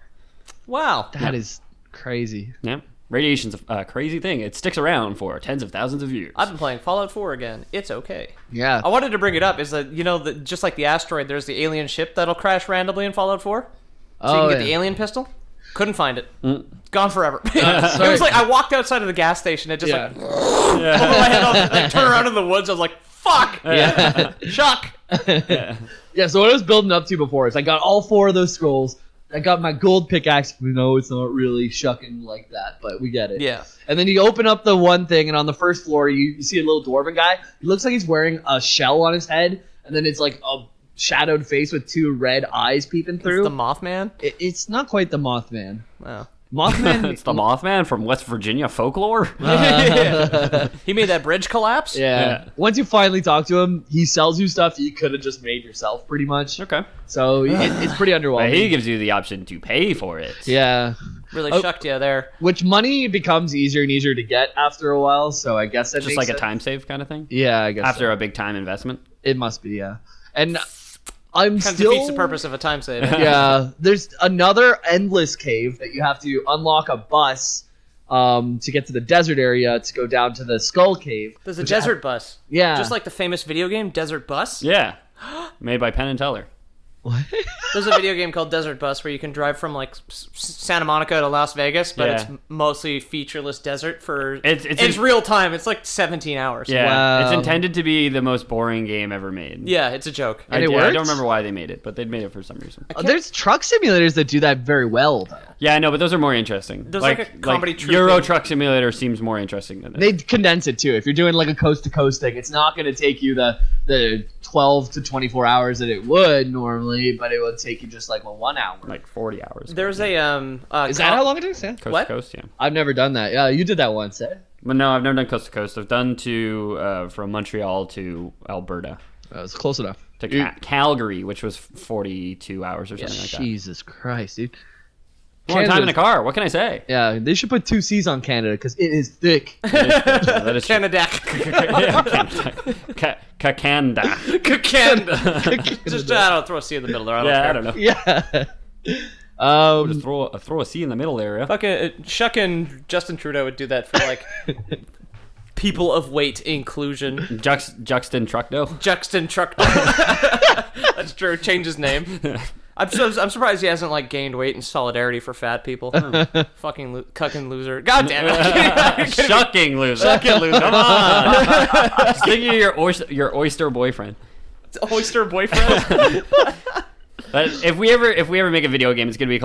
Wow. That is crazy. Yeah, radiation's a crazy thing. It sticks around for tens of thousands of years. I've been playing Fallout 4 again. It's okay. Yeah. I wanted to bring it up is that, just like the asteroid, there's the alien ship that'll crash randomly in Fallout 4. So you can get the alien pistol. Couldn't find it. Gone forever. It was like I walked outside of the gas station. It just Yeah. pulled my head off, like, turned around in the woods. I was like, "Fuck!" Yeah. Shock. Yeah, so what I was building up to before is I got all 4 of those scrolls. I got my gold pickaxe. We know it's not really shucking like that, but we get it. Yeah. And then you open up the one thing, and on the first floor, you see a little dwarven guy. He looks like he's wearing a shell on his head, and then it's like a shadowed face with 2 red eyes peeping through. The Mothman. It's not quite the Mothman. Wow. Mothman. It's the Mothman from West Virginia folklore. He made that bridge collapse. Yeah. Once you finally talk to him, he sells you stuff you could have just made yourself, pretty much. Okay. So it's pretty But underwhelming. he gives you the option to pay for it. Yeah. Really Oh. shucked you there. Which money becomes easier and easier to get after a while, so I guess that Just makes like a sense. time save kind of thing. Yeah, I guess After so. a big time investment. It must be, yeah. And I'm Kind of still... defeats the purpose of a time save. Yeah, there's another endless cave that you have to unlock a bus to get to the desert area to go down to the Skull Cave. There's a which desert bus. Yeah. Just like the famous video game Desert Bus. Yeah. Made by Penn and Teller. What? There's a video game called Desert Bus where you can drive from like Santa Monica to Las Vegas, but Yeah. it's mostly featureless desert for. It's real time. It's like 17 hours. Yeah. Wow. It's intended to be the most boring game ever made. Yeah, it's a joke. And it I works? don't remember why they made it, but they made it for some reason. There's truck simulators that do that very well, though. Yeah, I know, but those are more interesting. There's like a comedy troupe Euro thing. Truck Simulator seems more interesting than this. They condense it too. If you're doing like a coast to coast thing, it's not going to take you the 12 to 24 hours that it would normally, but it would take you just like 1 hour. Like 40 hours. There's a Is that how long it takes? Yeah. Coast what? to coast, yeah. I've never done that. Yeah, you did that once, eh? But no, I've never done coast to coast. I've done from Montreal to Alberta That was close enough. to Dude, Calgary, which was 42 hours or something like that. Jesus Christ, dude. Long time in a Canada's- car. What can I say? Yeah, they should put 2 C's on Canada because it is thick. That is Canada. Kakanda. Canada. Just I don't throw a C in the middle there. I don't Yeah, care. I don't know. Yeah. Just throw a C in the middle area. Fucking Chuck and Justin Trudeau would do that for like people of weight inclusion. Juxton Truckdo. Juxton Truck. That's true. Change his name. I'm surprised he hasn't like gained weight in solidarity for fat people. Fucking cucking loser. God damn it. Shucking loser. Shucking loser. Come on. Just thinking of your oyster boyfriend. Oyster boyfriend. But if we ever make a video game, it's gonna be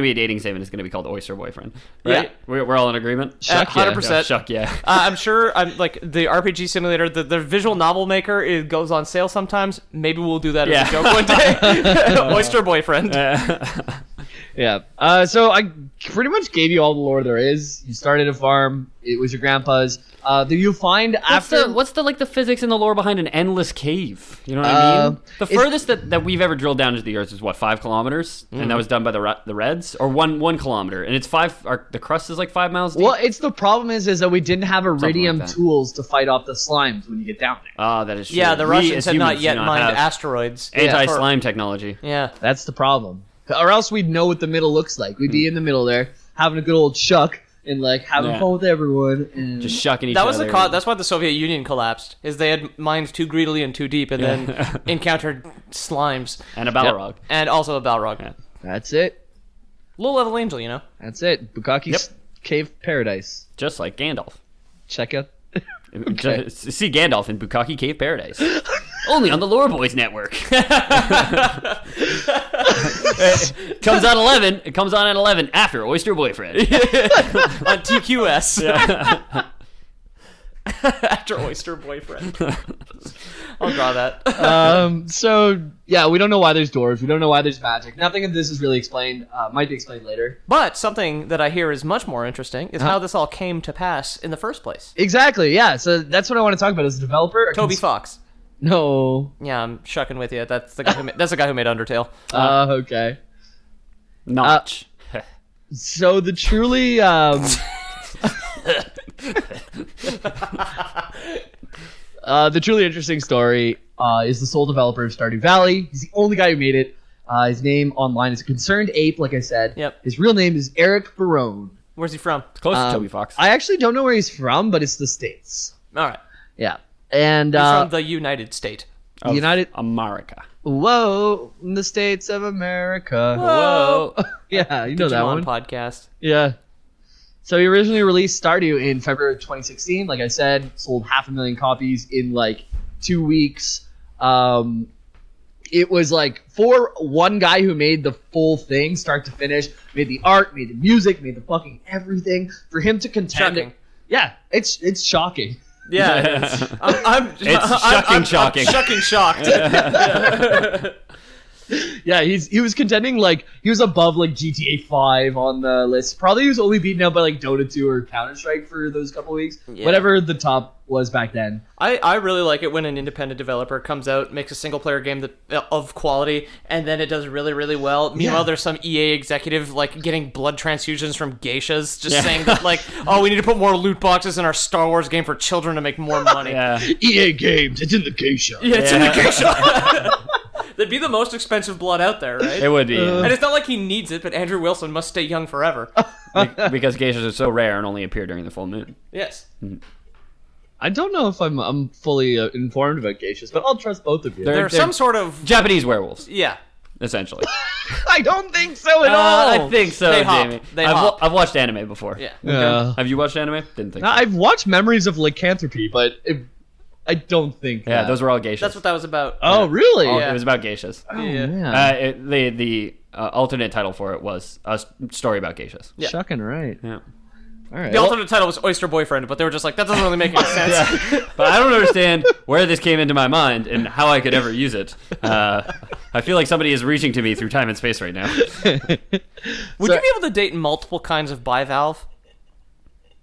a dating sim, and it's gonna be called Oyster Boyfriend. Right? Yeah. We're all in agreement. Shuck yeah. 100%. Shuck yeah. I'm sure. I'm like the RPG simulator, the visual novel maker. It goes on sale sometimes. Maybe we'll do that as a joke one day. Oyster boyfriend. Yeah. So I pretty much gave you all the lore there is. You started a farm. It was your grandpa's. Do you find what's the physics and the lore behind an endless cave? You know what I mean? The furthest that we've ever drilled down into the earth is what, 5 kilometers, and that was done by the Reds, or 1 kilometer, and it's 5. The crust is like 5 miles deep. Well, it's the problem is that we didn't have iridium like tools to fight off the slimes when you get down there. Ah, that is true. Yeah, the Russians as had not humans yet do mined have asteroids. anti-slime technology. Yeah. That's the problem. Or else we'd know what the middle looks like. We'd be in the middle there, having a good old shuck, and like having fun with everyone. And Just shucking each That was other. that's why the Soviet Union collapsed. Is they had mined too greedily and too deep, and then encountered slimes And a Balrog. and also a Balrog. Yeah. that's it. Low level angel, you know. That's it. Bukaki's Cave Paradise. Just like Gandalf. Check out. Okay. See Gandalf in Bukkake Cave Paradise. Only on the Lore Boys Network. It comes on 11. It comes on at 11 after Oyster Boyfriend. On TQS. Yeah. After Oyster Boyfriend. I'll draw that. So yeah, we don't know why there's doors. We don't know why there's magic. Nothing of this is really explained. Might be explained later. But something that I hear is much more interesting is how this all came to pass in the first place. Exactly. Yeah. So that's what I want to talk about as a developer. Toby Fox. No. Yeah, I'm shucking with you. That's the guy who made Undertale. Okay. Notch. So the truly the truly interesting story is the sole developer of Stardew Valley. He's the only guy who made it. His name online is a concerned ape, like I said. Yep. His real name is Eric Barone. Where's he from? Close to Toby Fox. I actually don't know where he's from, but it's the States. All right. Yeah. And He's from the United State. Of United America. Whoa, in the States of America. Whoa. Yeah, you know that Digimon one. podcast. Yeah. So he originally released Stardew in February of 2016. Like I said, sold 500,000 copies in like 2 weeks. It was like for one guy who made the full thing, start to finish, made the art, made the music, made the fucking everything. For him to contend, Shocking. yeah, it's shocking. Yeah, I'm shocking. shucking shocked. Yeah, he was contending like he was above like GTA 5 on the list. Probably he was only beaten out by like Dota 2 or Counter Strike for those couple weeks. Yeah. Whatever the top was back then. I really like it when an independent developer comes out, makes a single player game of quality, and then it does really, really well. Meanwhile, there's some EA executive like getting blood transfusions from geishas, just saying that like, oh, we need to put more loot boxes in our Star Wars game for children to make more money. Yeah. EA Games, it's in the geisha. Yeah, it's in the geisha. That'd be the most expensive blood out there, right? It would be. And it's not like he needs it, but Andrew Wilson must stay young forever. Because geishas are so rare and only appear during the full moon. Yes. I don't know if I'm fully informed about geishas, but I'll trust both of you. They're some sort of... Japanese werewolves, Yeah. essentially. I don't think so at all. I think so, They hop. Jamie. They hop. I've watched anime before. Yeah. Yeah. Have you watched anime? Didn't think so. I've watched Memories of Lycanthropy, but I don't think. Yeah, that. those were all geishas. That's what that was about. Oh, really? Yeah. It was about geishas. Oh, Yeah. man. The alternate title for it was a story about geishas. Yeah. Shucking right. Yeah. All right. The alternate title was Oyster Boyfriend, but they were just like, that doesn't really make any sense. But I don't understand where this came into my mind and how I could ever use it. I feel like somebody is reaching to me through time and space right now. Would you be able to date multiple kinds of bivalve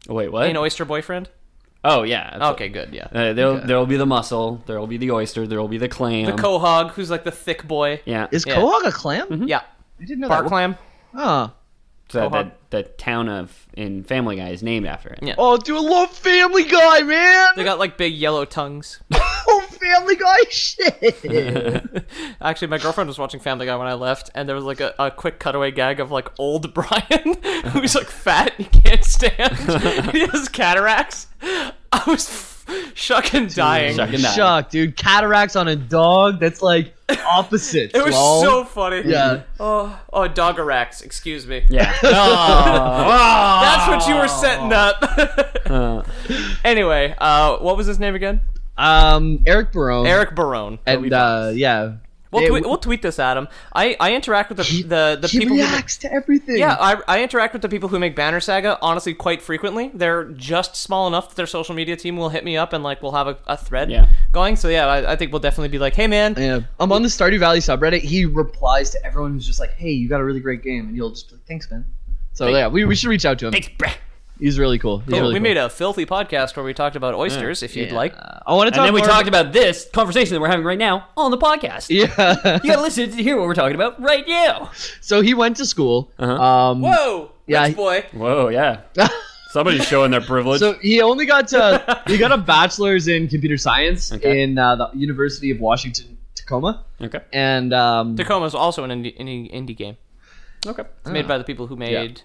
Wait, what? in Oyster Boyfriend? Oh, yeah. Absolutely. Okay, good, yeah. There'll be the mussel, there'll be the oyster, there'll be the clam. The quahog, who's like the thick boy. Yeah. Is Yeah. Quahog a clam? Yeah. I didn't know Bar that. clam. Oh. So Quahog. the town in Family Guy is named after it. Yeah. Oh, dude, I love Family Guy, man. They got like big yellow tongues. Oh, Family Guy shit. Actually, my girlfriend was watching Family Guy when I left, and there was like a quick cutaway gag of like old Brian, who's like fat and he can't stand. He has cataracts. I was shucking dying. Shucking dying. Shuck, dude. Cataracts on a dog. That's like opposites. It was lol. so funny. Yeah. Oh, Dogarax. Excuse me. Yeah. That's what you were setting up. Anyway, what was his name again? Eric Barone. Eric Barone. And yeah. We'll tweet this at him. I interact with the He people. reacts to everything. Yeah, I interact with the people who make Banner Saga, honestly, quite frequently. They're just small enough that their social media team will hit me up and, like, we'll have a thread going. So, yeah, I think we'll definitely be like, hey, man. Yeah. I'm on the Stardew Valley subreddit. He replies to everyone who's just like, hey, you got a really great game. And you'll just be like, thanks, man. So, yeah, we should reach out to him. Thanks, bruh. He's really cool. We made a filthy podcast where we talked about oysters, if you'd like. I want to talk And then we more talked about this conversation that we're having right now on the podcast. Yeah. You gotta listen to hear what we're talking about right now. So he went to school. Whoa! yeah, Rich boy. Whoa, yeah. Somebody's showing their privilege. So he only got he got a bachelor's in computer science in the University of Washington, Tacoma. Okay. And Tacoma's also an indie game. Okay. It's made by the people who made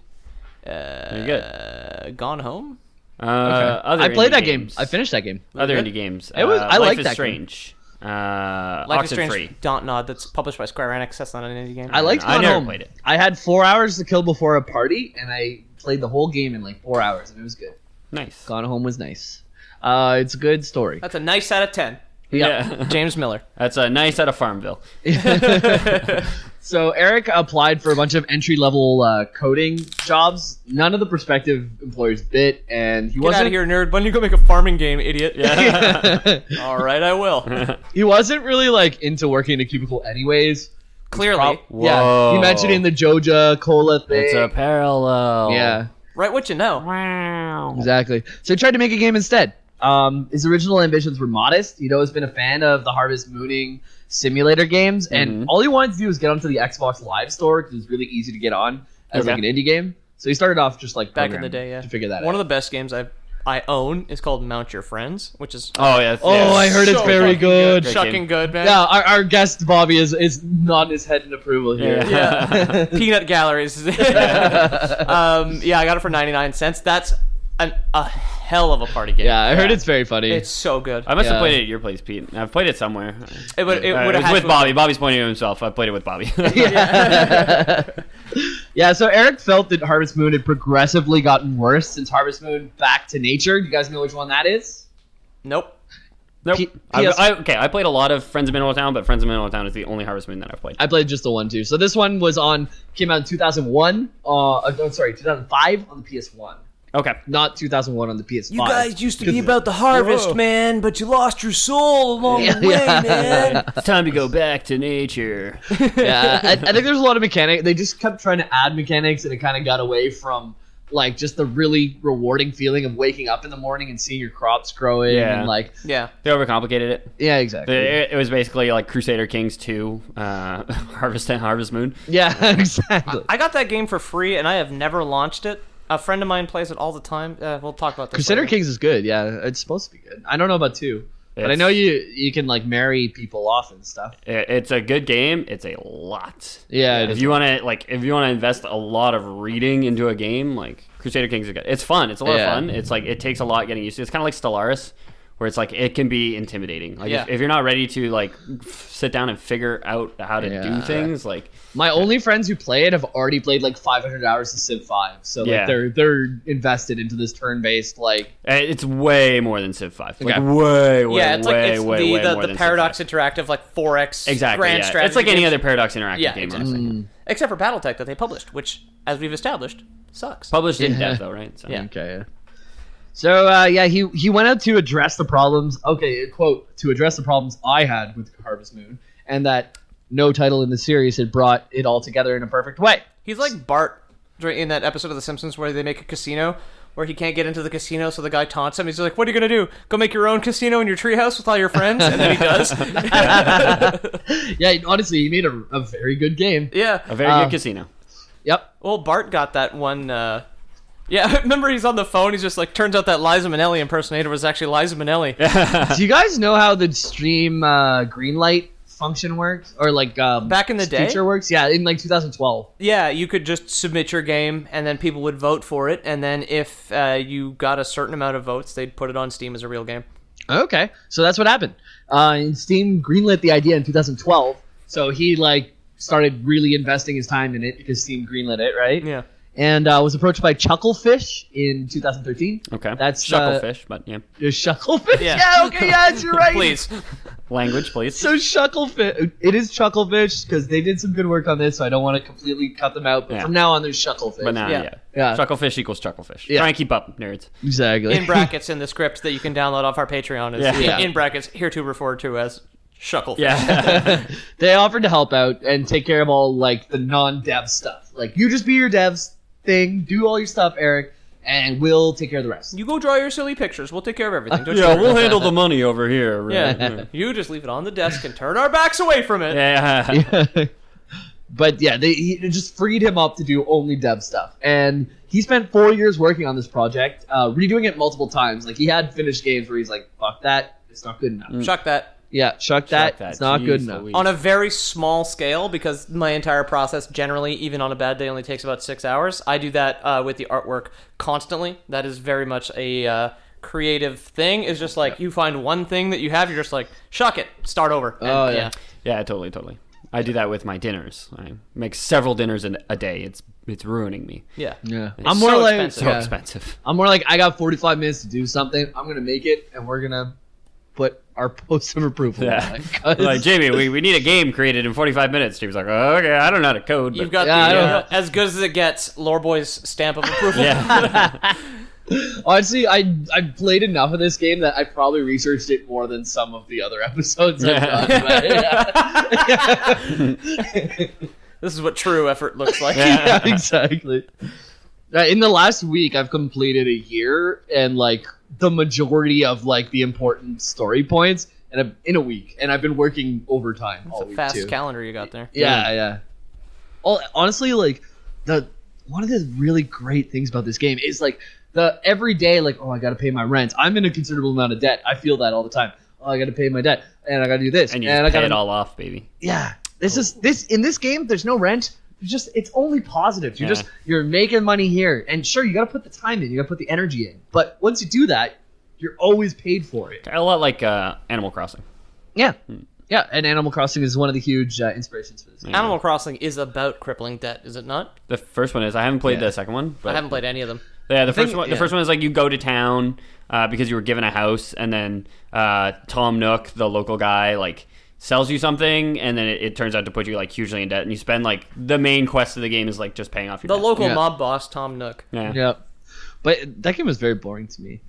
Very good. Gone Home. Other I played indie that game. games. I finished that game. Other indie games. It was- I Life liked is that Strange. Life is Strange. Oxenfree. Dontnod. That's published by Square Enix. That's not an indie game. I liked I Gone never Home. played it. I had 4 hours to kill before a party, and I played the whole game in like 4 hours, and it was good. Nice. Gone Home was nice. It's a good story. That's a nice out of 10. Yeah. James Miller. That's a nice out of Farmville. So Eric applied for a bunch of entry-level coding jobs. None of the prospective employers bit, and he Get wasn't out of here, nerd. Why don't you go make a farming game, idiot? Yeah. All right, I will. He wasn't really like into working in a cubicle, anyways. Clearly. Yeah, Whoa. he mentioned in the Joja Cola thing. It's a parallel. Yeah, Right, what you know. Wow. exactly. So he tried to make a game instead. His original ambitions were modest. He'd always been a fan of the Harvest Mooning simulator games, and all he wanted to do was get onto the Xbox Live Store because it was really easy to get on as like an indie game. So he started off just like Back in the day, yeah. to figure that One out. of the best games I own is called Mount Your Friends, which is Oh, yeah. Oh, I heard it's so very fucking good. Great Shocking game. good, man. Yeah, our guest Bobby is nodding his head in approval here. Yeah. Peanut galleries. Yeah, I got it for 99 cents. That's a hell of a party game. Yeah, I heard it's very funny. It's so good. I must have Yeah. played it at your place, Pete. I've played it somewhere. It would It have was had with to- Bobby. Bobby's pointing to himself. I played it with Bobby. Yeah, so Eric felt that Harvest Moon had progressively gotten worse since Harvest Moon Back to Nature. Do you guys know which one that is? Nope. Nope. P- I played a lot of Friends of Mineral Town, but Friends of Mineral Town is the only Harvest Moon that I've played. I played just the one too. So this one came out in 2001. 2005 on the PS1. Okay. Not 2001 on the PS5. used to be about the harvest, Whoa. man, but you lost your soul along Yeah, the way, yeah. man. It's time to go back to nature. Yeah, I think there's a lot of mechanics. They just kept trying to add mechanics, and it kind of got away from like just the really rewarding feeling of waking up in the morning and seeing your crops growing. Yeah. And like, Yeah. They overcomplicated it. yeah, exactly. It was basically like Crusader Kings 2, Harvest Moon. Yeah, exactly. I got that game for free, and I have never launched it. A friend of mine plays it all the time. We'll talk about this Crusader later. Kings is good. Yeah, it's supposed to be good. I don't know about 2, but I It's- know you can like marry people off and stuff. It's a good game. It's a lot. Yeah, it If is. you want to invest a lot of reading into a game, like Crusader Kings is good. It's fun. It's a lot of Yeah. fun. It's like it takes a lot getting used to. It's kind of like Stellaris, where it's like it can be intimidating. Like Yeah. if you're not ready to like sit down and figure out how to Yeah. do things, like My only friends who play it have already played like 500 hours of Civ 5, so Yeah. like they're invested into this turn-based like. it's way more than Civ 5. Like Okay. way, Yeah, it's like way, it's way more the than Paradox Civ Interactive, like 4X 5. Exactly. grand Yeah. strategy. It's like any games. other Paradox Interactive Yeah, game. exactly. Honestly. Except for BattleTech that they published, which, as we've established, sucks. Published in Yeah. depth though, right? So. Yeah. Okay. Yeah. So he went out to address the problems. Okay, quote, to address the problems I had with Harvest Moon, and that no title in the series had brought it all together in a perfect way. He's like Bart in that episode of The Simpsons where they make a casino where he can't get into the casino, so the guy taunts him. He's like, "What are you gonna do? Go make your own casino in your treehouse with all your friends?" And then he does. Yeah, honestly, he made a very good game. Yeah. A very good casino. Yep. Well, Bart got that one. Yeah, remember he's on the phone. He's just like, turns out that Liza Minnelli impersonator was actually Liza Minnelli. Do you guys know how the stream greenlight function works, or like Back in the day? feature works? Yeah, in like 2012. Yeah, you could just submit your game, and then people would vote for it. And then if you got a certain amount of votes, they'd put it on Steam as a real game. Okay, so that's what happened. And Steam greenlit the idea in 2012, So he like started really investing his time in it because Steam greenlit it, right? Yeah. And was approached by Chucklefish in 2013. Okay. That's Shucklefish, but yeah. Shucklefish. Yeah. Yeah. Okay. Yeah, you're right. Please. Language, please. So Shucklefish, it is Chucklefish because they did some good work on this, so I don't want to completely cut them out. But Yeah. from now on, there's Shucklefish. But now, Yeah. Yeah. Shucklefish equals Chucklefish. Yeah. Try and keep up, nerds. Exactly. In brackets in the script that you can download off our Patreon is Yeah. in brackets hereto referred to as Shucklefish. Yeah. They offered to help out and take care of all like the non-dev stuff. Like you just be your devs thing, do all your stuff, Eric, and we'll take care of the rest. You go draw your silly pictures. We'll take care of everything. Don't Yeah, you we'll worry. handle the money over here. Yeah. You just leave it on the desk and turn our backs away from it. Yeah. But yeah, he just freed him up to do only dev stuff, and he spent 4 years working on this project, redoing it multiple times. Like he had finished games where he's like, "Fuck that, it's not good enough." Shuck that. Yeah, shuck that. that. It's not Jeez good enough. Louise. On a very small scale, because my entire process generally, even on a bad day, only takes about 6 hours. I do that with the artwork constantly. That is very much a creative thing. It's just like you find one thing that you have, you're just like, shuck it, start over. And, Oh, yeah. Yeah, totally. I do that with my dinners. I make several dinners in a day. It's ruining me. Yeah. Yeah, It's I'm more so like expensive. So yeah. expensive. I'm more like I got 45 minutes to do something. I'm gonna make it, and we're gonna put our post of approval on Yeah. it. 'Cause- Like, Jamie, we need a game created in 45 minutes. Jamie's like, oh, okay, I don't know how to code. But You've got Yeah, I the don't- as good as it gets, Lore Boy's stamp of approval. Yeah. Honestly, I played enough of this game that I probably researched it more than some of the other episodes I've done. But, yeah. This is what true effort looks like. Yeah, exactly. In the last week, I've completed a year and like the majority of like the important story points, and in a week, and I've been working overtime all It's a week fast too. calendar you got there. Yeah. Honestly, like one of the really great things about this game is like the every day, like, oh, I got to pay my rent. I'm in a considerable amount of debt. I feel that all the time. Oh, I got to pay my debt, and I got to do this, And you I just pay got it all off, baby. Yeah, this in this game. There's no rent. It's only positive. You're making money here, and sure, you got to put the time in. You got to put the energy in. But once you do that, you're always paid for it. A lot like Animal Crossing. Yeah. Yeah, and Animal Crossing is one of the huge inspirations for this game. Animal Crossing is about crippling debt, is it not? The first one is. I haven't played Yeah. the second one. But I haven't played any of them. Yeah, the first think- one. yeah. The first one is like you go to town because you were given a house, and then Tom Nook, the local guy, like sells you something, and then it turns out to put you like hugely in debt, and you spend like the main quest of the game is like just paying off your The debt. local Yeah. mob boss, Tom Nook. Yeah. Yeah, but that game was very boring to me.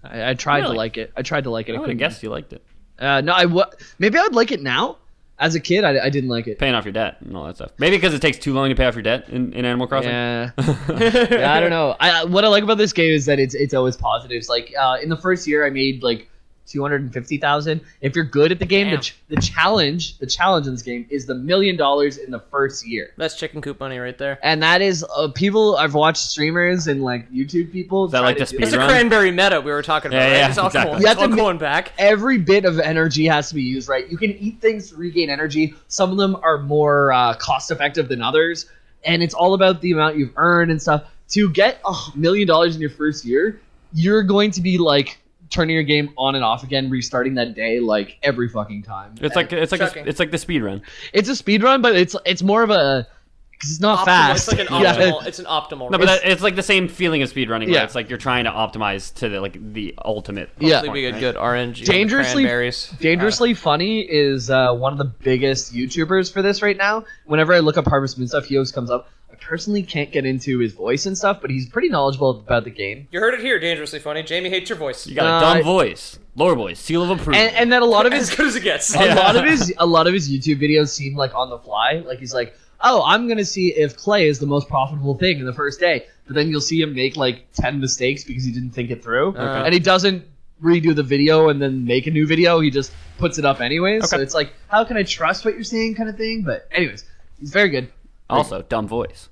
I tried to Really? like it. I tried to like it. I would have guessed you liked it. No, maybe I would like it now. As a kid, I didn't like it. Paying off your debt and all that stuff. Maybe because it takes too long to pay off your debt in Animal Crossing. Yeah. Yeah, I don't know. What I like about this game is that it's always positives. Like in the first year, I made like 250,000. If you're good at the game, Damn. the challenge in this game is the $1 million in the first year. That's chicken coop money right there. And that is people. I've watched streamers and like YouTube people. Is that try like to the do speed It's a run? cranberry meta we were talking about, Yeah, right? yeah, It's all exactly. going, You it's have all to going back. Every bit of energy has to be used right. You can eat things to regain energy. Some of them are more cost effective than others, and it's all about the amount you've earned and stuff. To get $1 million in your first year, you're going to be like turning your game on and off again, restarting that day like every fucking time. It's like Chucking. it's like the speed run. It's a speed run, but it's more of a because it's not Optimal. fast. It's like an Yeah. optimal. It's an optimal. No, but it's like the same feeling of speed running. Where Yeah. it's like you're trying to optimize to the ultimate. Yeah. Hopefully we get good RNG. on the Dangerously- cranberries. Dangerously Funny is one of the biggest YouTubers for this right now. Whenever I look up Harvest Moon stuff, he always comes up. I personally can't get into his voice and stuff, but he's pretty knowledgeable about the game. You heard it here, dangerously funny. Jamie hates your voice. You got a dumb voice, Lore Boys, seal of approval. And that a lot of As his good as it gets. a lot of his YouTube videos seem like on the fly. Like he's like, oh, I'm gonna see if clay is the most profitable thing in the first day. But then you'll see him make like 10 mistakes because he didn't think it through, and he doesn't redo the video and then make a new video. He just puts it up anyways. So Okay. it's like, how can I trust what you're saying, kind of thing. But anyways, he's very good. Also, dumb voice.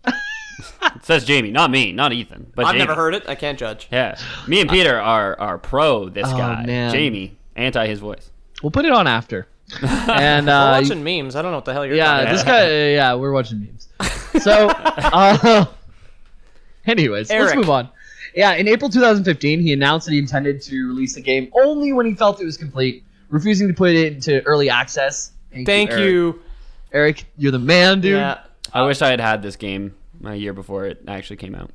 It says Jamie, not me, not Ethan, but I've Jamie. never heard it. I can't judge. Yeah, me and Peter are pro this Oh, guy. man. Jamie, anti his voice. We'll put it on after. And We're watching memes. I don't know what the hell you're yeah, talking this about. guy. Yeah, we're watching memes. So, anyways, let's Eric. move on. Yeah, in April 2015, he announced that he intended to release the game only when he felt it was complete, refusing to put it into early access. Thank Eric. you. Eric, you're the man, dude. Yeah. I wish I had had this game a year before it actually came out.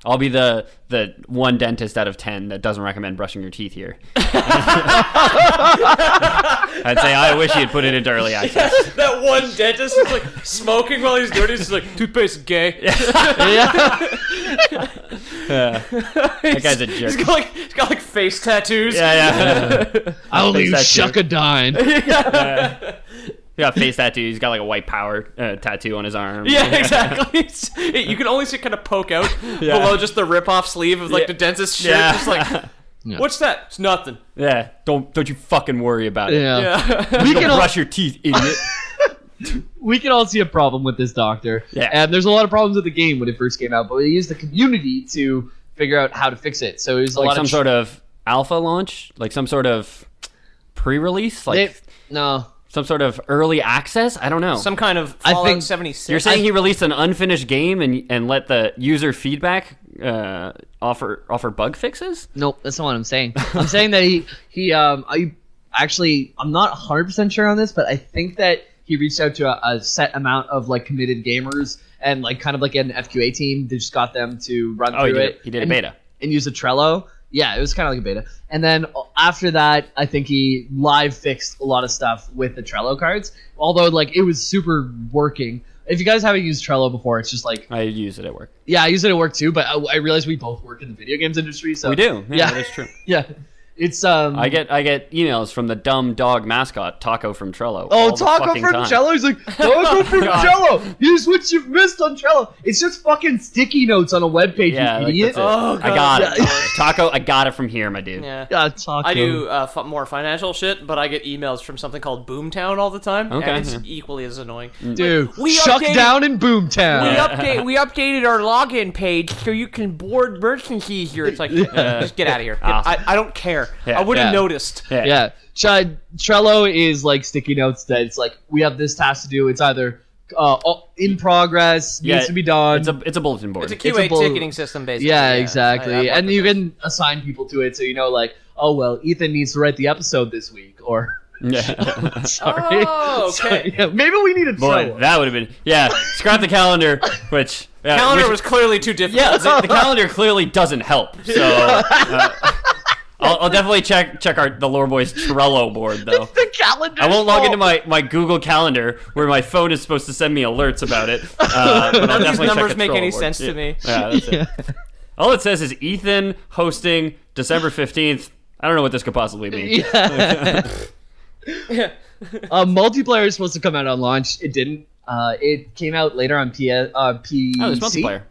I'll be the one dentist out of 10 that doesn't recommend brushing your teeth here. I'd say I wish he had put it into early access. That one dentist was like smoking while he's doing it. He's like, toothpaste is gay. That guy's a jerk. He's got like face tattoos. Yeah. I'll Face leave tattoo. shuck a dime. He got face tattoo. He's got like a white power tattoo on his arm. Yeah, exactly. You can only see it kind of poke out below just the rip-off sleeve of like the dentist's shirt. Yeah. Just like, what's that? It's nothing. Yeah. Don't you fucking worry about it. Yeah. Yeah. We Don't can all, brush your teeth, idiot. we can all see a problem with this doctor. Yeah. And there's a lot of problems with the game when it first came out, but we used the community to figure out how to fix it. So it was a Like lot some of sort of alpha launch, like some sort of pre-release, like no. some sort of early access. I don't know. Some kind of I Fallout think 76. You're saying he released an unfinished game and let the user feedback offer bug fixes? Nope, that's not what I'm saying. I'm saying that I'm not 100% sure on this, but I think that he reached out to a set amount of like committed gamers and like kind of like an FQA team. They just got them to run through it. He did a beta. And use a Trello. Yeah, it was kind of like a beta. And then after that, I think he live fixed a lot of stuff with the Trello cards. Although like it was super working. If you guys haven't used Trello before, it's just like I use it at work. yeah, I use it at work too. But I realize we both work in the video games industry, so We do. Yeah. That is true. yeah. It's I get emails from the dumb dog mascot Taco from Trello. Oh, all the Taco fucking from time. Trello. He's like, Taco from Trello. Here's what you've missed on Trello. It's just fucking sticky notes on a webpage, Yeah, you like, idiot. that's it. Oh, I got God. it. Taco, I got it from here, my dude. Yeah. Yeah, Taco. I do more financial shit, but I get emails from something called Boomtown all the time. Okay, And it's yeah. equally as annoying. Dude, We Shuck updated- down in Boomtown. We updated our login page so you can board merchants easier. It's like, just get out of here. Awesome. I don't care. Yeah. I would have Yeah. noticed. Yeah. Trello is like sticky notes that it's like, we have this task to do. It's either in progress, needs to be done. It's a bulletin board. It's a It's QA a bull- ticketing system, basically. Yeah, exactly. I And like you this. can assign people to it, so you know, like, oh well, Ethan needs to write the episode this week, or Yeah. sorry. Oh, okay. Sorry. Yeah, maybe we need a Boy, Trello. that would have been scrap the calendar, which Calendar was clearly too difficult. yeah. The calendar clearly doesn't help. So I'll definitely check the Lore Boys Trello board though. The calendar. I won't log into my Google Calendar where my phone is supposed to send me alerts about it. But I'll None of these definitely check numbers the make Trello any board. sense to me. Yeah, that's it. All it says is Ethan hosting December 15th. I don't know what this could possibly mean. Yeah. Multiplayer is supposed to come out on launch. It didn't. It came out later on PC. Oh, there's multiplayer.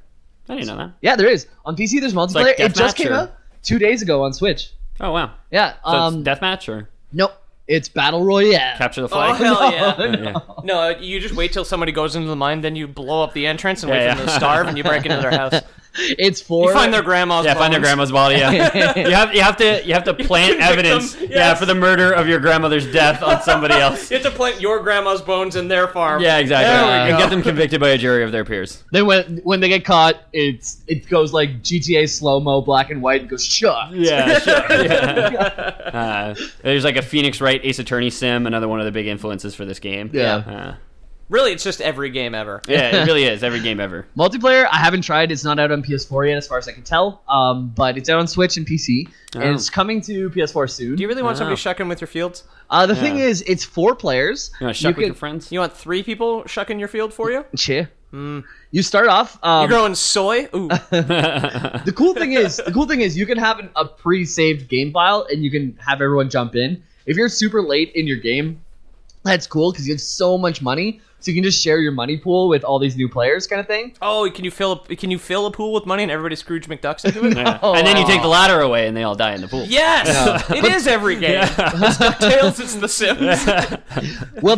I didn't know that. Yeah, there is. On PC, there's multiplayer. like It just deathmatch came or- out 2 days ago on Switch. Oh wow. Yeah. So it's deathmatch or Nope. It's Battle Royale. capture the Oh, flag. hell yeah. Yeah. No, you just wait till somebody goes into the mine, then you blow up the entrance and wait Yeah, for them yeah. to starve, and you break into their house. It's for You find their grandma's Yeah, bones. find their grandma's body. Yeah, you have to plant convict evidence. them, Yeah, yes. for the murder of your grandmother's death on somebody else. You have to plant your grandma's bones in their farm. Yeah, exactly. There we And go. get them convicted by a jury of their peers. Then when they get caught, it goes like GTA slow mo, black and white, and goes shut. Yeah, sure. Yeah. There's like a Phoenix Wright Ace Attorney sim, another one of the big influences for this game. Yeah. Really, it's just every game ever. Yeah, it really is. Every game ever. Multiplayer, I haven't tried. It's not out on PS4 yet, as far as I can tell. But it's out on Switch and PC, and it's coming to PS4 soon. Do you really want somebody Oh. shucking with your fields? The thing is, it's 4 players. You want to shuck with can- your friends? You want 3 people shucking your field for you? Cheer. You start off. You're growing soy? Ooh. The cool thing is, you can have a pre-saved game file, and you can have everyone jump in. If you're super late in your game, that's cool because you have so much money, so you can just share your money pool with all these new players, kind of thing. Oh, can you fill a pool with money and everybody Scrooge McDucks into it? Yeah. And then you take the ladder away, and they all die in the pool. Yes! It is every game. It's DuckTales, it's The Sims. Well,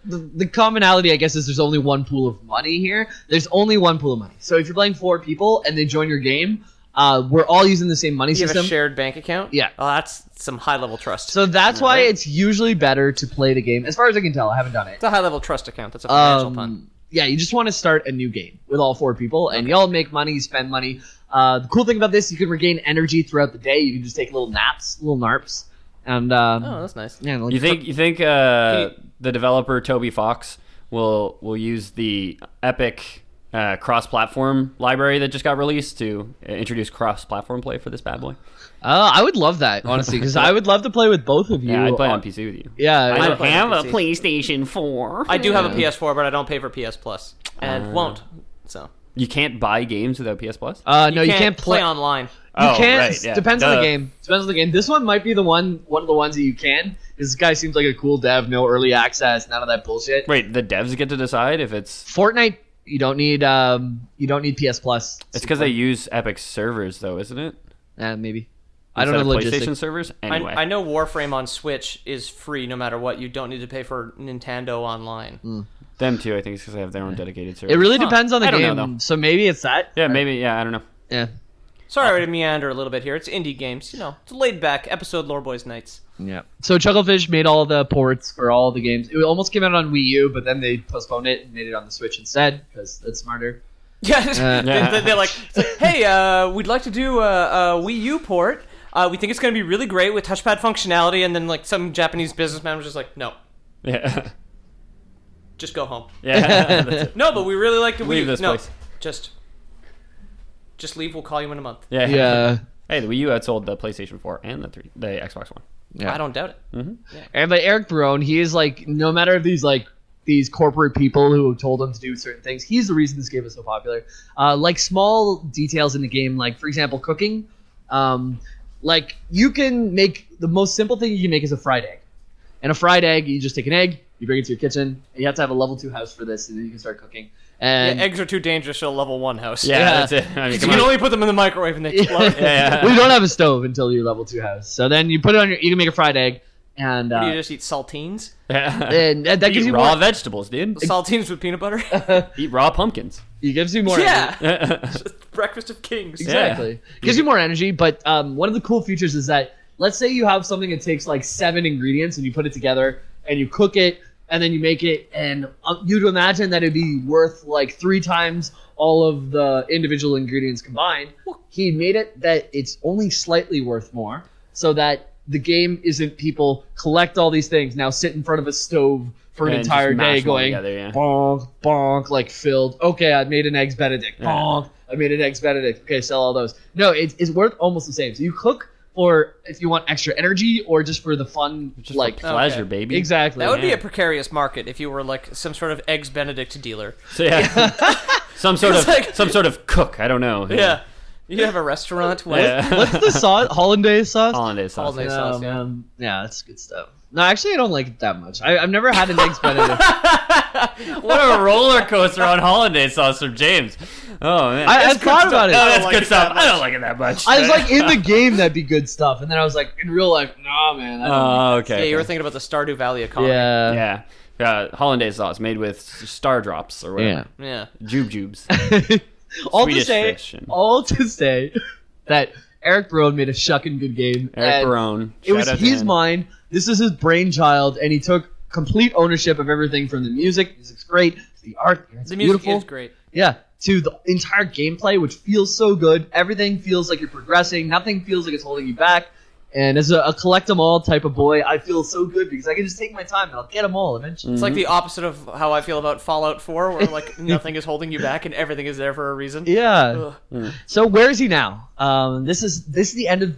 the commonality, I guess, is there's only one pool of money here. There's only one pool of money. So if you're playing 4 people and they join your game, we're all using the same money You have system. a shared bank account? Yeah. Oh, that's some high-level trust. So that's why it's usually better to play the game. As far as I can tell, I haven't done it. It's a high-level trust account. That's a financial pun. Yeah, you just want to start a new game with all 4 people, and y'all make money, spend money. The cool thing about this, you can regain energy throughout the day. You can just take little naps, little narps. And Oh, that's nice. yeah, like, You think the developer Toby Fox will use the Epic cross-platform library that just got released to introduce cross-platform play for this bad boy? I would love that, honestly, because I would love to play with both of you. Yeah, I'd play on PC with you. Yeah, I don't play have on a PC. PlayStation 4. I do have a PS4, but I don't pay for PS Plus, and won't. So You can't buy games without PS Plus? no, you can't play online. You Oh, can't. right, yeah. Depends on the Duh. game. Depends on the game. This one might be one of the ones that you can. This guy seems like a cool dev. No early access. None of that bullshit. Wait, the devs get to decide if it's... Fortnite, you don't need PS Plus. It's because they use Epic servers, though, isn't it? Maybe. I don't Instead know of logistics. PlayStation servers? Anyway. I know Warframe on Switch is free no matter what. You don't need to pay for Nintendo Online. Them too, I think, it's because they have their own dedicated server. It really depends on the I don't game. know, though. So maybe it's that. Yeah, maybe. Yeah, I don't know. Yeah. Sorry to meander a little bit here. It's indie games. It's a laid-back episode Lore Boys Nights. Yeah. So Chucklefish made all the ports for all the games. It almost came out on Wii U, but then they postponed it and made it on the Switch instead because that's smarter. Yeah, Yeah. they're like, it's like, hey, we'd like to do a Wii U port. We think it's going to be really great with touchpad functionality, and then like some Japanese businessman was just like, no, Yeah. just go home. Yeah. That's it. No, but we really like the Wii Leave U. this No, place. just leave. We'll call you in a month. Yeah. Yeah. Hey, the Wii U outsold the PlayStation 4 and the Xbox One. Yeah. I don't doubt it. And but Eric Barone, he is like, no matter if these corporate people who told him to do certain things, he's the reason this game is so popular. Like small details in the game, like for example, cooking. Like you can make the most simple thing you can make is a fried egg. And a fried egg, you just take an egg, you bring it to your kitchen, and you have to have a level 2 house for this, and then you can start cooking. And Eggs are too dangerous for a level 1 house. Yeah, Yeah. that's it. I mean, You come can on. only put them in the microwave and they explode. Yeah. well, you don't have a stove until you're level 2 house. So then you put it on you can make a fried egg, and Do you just eat saltines? and that gives Eat you raw more. vegetables, dude. Saltines with peanut butter? Eat raw pumpkins. It gives you more. Yeah. energy. Breakfast of kings. Exactly. Gives you more energy, but one of the cool features is that let's say you have something that takes like 7 ingredients and you put it together and you cook it and then you make it, and you'd imagine that it'd be worth like 3 times all of the individual ingredients combined. He made it that it's only slightly worth more, so that the game isn't people collect all these things, now sit in front of a stove for an And just entire mash day them all going together, yeah. bonk, bonk, like filled. Okay, I made an Eggs Benedict. Yeah. Bonk, I made an Eggs Benedict. Okay, sell all those. No, it's worth almost the same. So you cook for if you want extra energy or just for the fun, Just like for pleasure, Okay. baby. exactly. That would be Yeah. a precarious market if you were like some sort of Eggs Benedict dealer. So yeah, some sort It's like- of cook. I don't know. Yeah. You have a restaurant. What? Yeah. What's the sauce? Hollandaise sauce. Hollandaise sauce. Hollandaise. Oh, sauce, yeah. man. Yeah, that's good stuff. No, actually, I don't like it that much. I've never had an Eggs Benedict. What a roller coaster on hollandaise sauce from James. Oh man, I thought about it. Oh, that's like good it stuff. that I don't like it that much. I was like, in the game, that'd be good stuff, and then I was like, in real life, nah, man. I don't Oh, okay. Yeah, you were okay. thinking about the Stardew Valley economy. yeah. Yeah. Hollandaise sauce made with star drops or whatever. Yeah. Jubes. all Swedish to say, fish and- all to say that Eric Barone made a shucking good game. Eric and Barone. It was Shout out to his him. mind. This is his brainchild, and he took complete ownership of everything from the music. Music's great. To the art. It's The music beautiful. is great. Yeah. To the entire gameplay, which feels so good. Everything feels like you're progressing. Nothing feels like it's holding you back. And as a collect 'em all type of boy, I feel so good because I can just take my time and I'll get them all eventually. It's like the opposite of how I feel about Fallout 4, where like nothing is holding you back and everything is there for a reason. Yeah. Ugh. So where is he now? This is the end of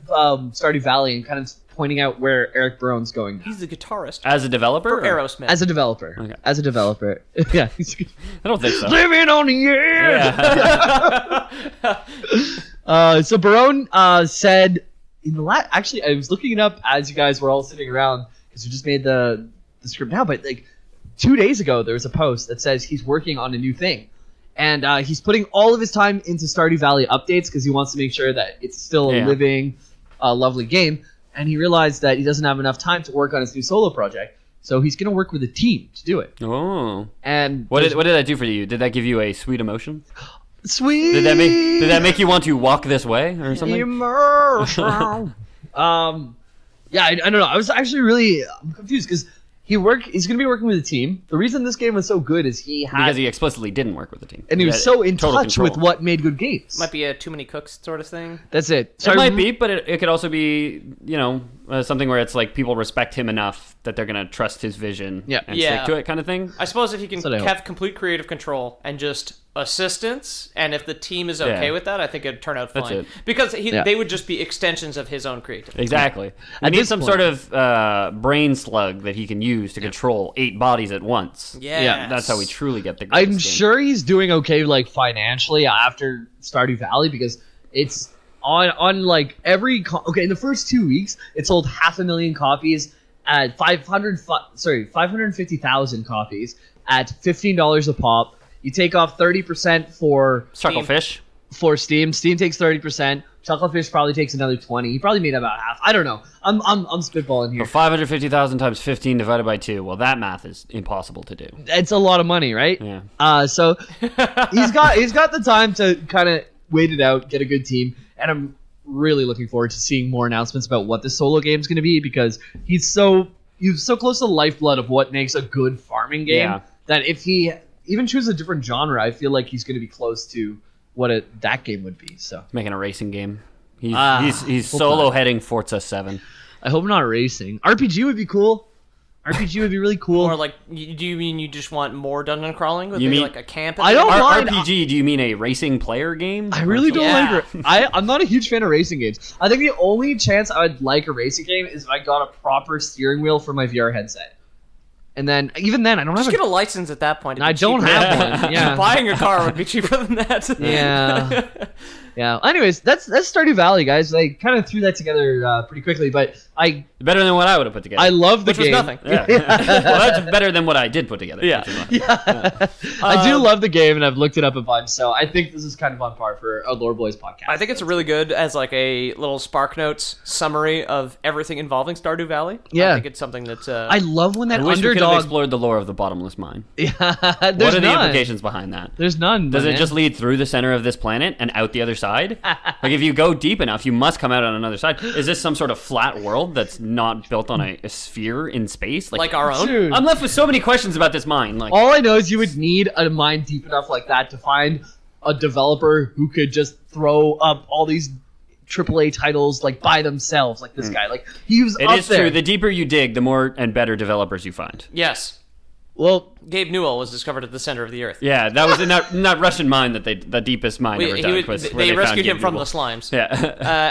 Stardew Valley, and kind of pointing out where Eric Barone's going now. He's the guitarist As a developer? for or- Aerosmith. As a developer. Okay. As a developer. Yeah. I don't think so. Living on the edge. Yeah. So Barone said in the actually I was looking it up as you guys were all sitting around because we just made the script now, but like 2 days ago there was a post that says he's working on a new thing, and he's putting all of his time into Stardew Valley updates because he wants to make sure that it's still a Yeah. living, lovely game. And he realized that he doesn't have enough time to work on his new solo project, so he's going to work with a team to do it. Oh. And What did that do for you? Did that give you a sweet emotion? sweet. Did that make you want to walk this way or something? Immersion. Yeah, I don't know. I was actually really confused because he's going to be working with a team. The reason this game was so good is he had, Because he explicitly didn't work with the team. and he was had so in total touch control. with what made good games. Might be a too many cooks sort of thing. That's it. It might be, but it could also be, something where it's like people respect him enough that they're gonna trust his vision and stick to it, kind of thing. I suppose if he can So have complete creative control and just assistance, and if the team is okay with that, I think it'd turn out fine. That's it. Because they would just be extensions of his own creativity. Exactly. I need some sort of brain slug that he can use to control 8 bodies at once. Yes. That's how we truly get the greatest I'm game. sure he's doing okay, like financially after Stardew Valley, because it's on like every in the first 2 weeks it sold 500,000 copies at 550,000 copies at $15 a pop. You take off 30% for Chucklefish. for Steam. Steam takes 30%. Chucklefish probably takes another 20. He probably made about half. I don't know. I'm spitballing here. So 550,000 times 15 divided by 2. Well, that math is impossible to do. It's a lot of money, right? Yeah. So he's got the time to kind of wait it out, get a good team, and I'm really looking forward to seeing more announcements about what this solo game is going to be, because he's so close to the lifeblood of what makes a good farming game that if he even chooses a different genre, I feel like he's going to be close to what that game would be. So making a racing game. He's solo heading Forza 7. I hope not racing. RPG would be cool. RPG would be really cool. Or like, do you mean you just want more dungeon crawling? Would You be mean- like a camp? I don't mind. RPG, do you mean a racing player game? I really don't Yeah. like. I'm not a huge fan of racing games. I think the only chance I would like a racing game is if I got a proper steering wheel for my VR headset. And then, even then, I don't Just have get a license at that point. It'd I be don't cheaper. have one. Yeah. Buying a car would be cheaper than that. Yeah. Yeah. Anyways, that's Stardew Valley, guys. I kind of threw that together pretty quickly, but I Better than what I would have put together. I love the Which was game. nothing. Yeah. Well, that's better than what I did put together. Yeah. which is nothing. I do love the game, and I've looked it up a bunch, so I think this is kind of on par for a Lore Boys podcast. I think it's really good as like a little Spark Notes summary of everything involving Stardew Valley. Yeah. I think it's something that's. I love when that I wish we could have underdog. explored the lore of the bottomless mine. Yeah, What are there's the none. implications behind that? There's none. Does it man. just lead through the center of this planet and out the other side? Like, if you go deep enough, you must come out on another side. Is this some sort of flat world that's not built on a sphere in space? like our own. Dude. I'm left with so many questions about this mine. Like, All I know is you would need a mine deep enough like that to find a developer who could just throw up all these AAA titles like by themselves, like this guy. Like he was it up is there. true. The deeper you dig, the more and better developers you find. Yes. Well, Gabe Newell was discovered at the center of the earth. Yeah, that was in that Russian mine that the deepest mine ever dug was. where They found rescued him Gabe from the Newell. slimes. Yeah,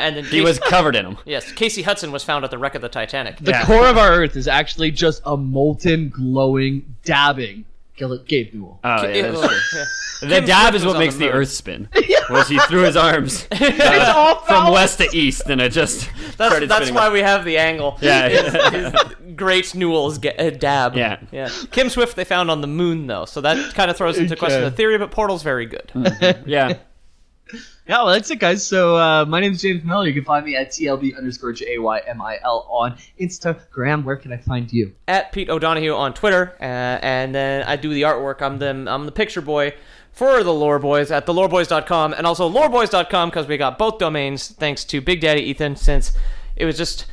And then he was covered in them. Yes, Casey Hudson was found at the wreck of the Titanic. the core of our Earth is actually just a molten, glowing, dabbing Gabe Newell. Oh yeah, that's true. Yeah. The Kim dab Smith is was what on makes the the moon. Earth spin. Was he threw his arms all from west to east, and it just started That's spinning. why we have the angle. Yeah. Is Great Newell's dab. Yeah. Yeah. Kim Swift they found on the moon though, so that kind of throws into question the theory, but Portal's very good. Yeah. Yeah, well, that's it, guys. So my name is James Miller. You can find me at TLB_JAYMIL on Instagram. Where can I find you? At Pete O'Donohue on Twitter, and then I do the artwork. I'm the picture boy for the Lore Boys at theloreboys.com, and also loreboys.com because we got both domains thanks to Big Daddy Ethan, since it was just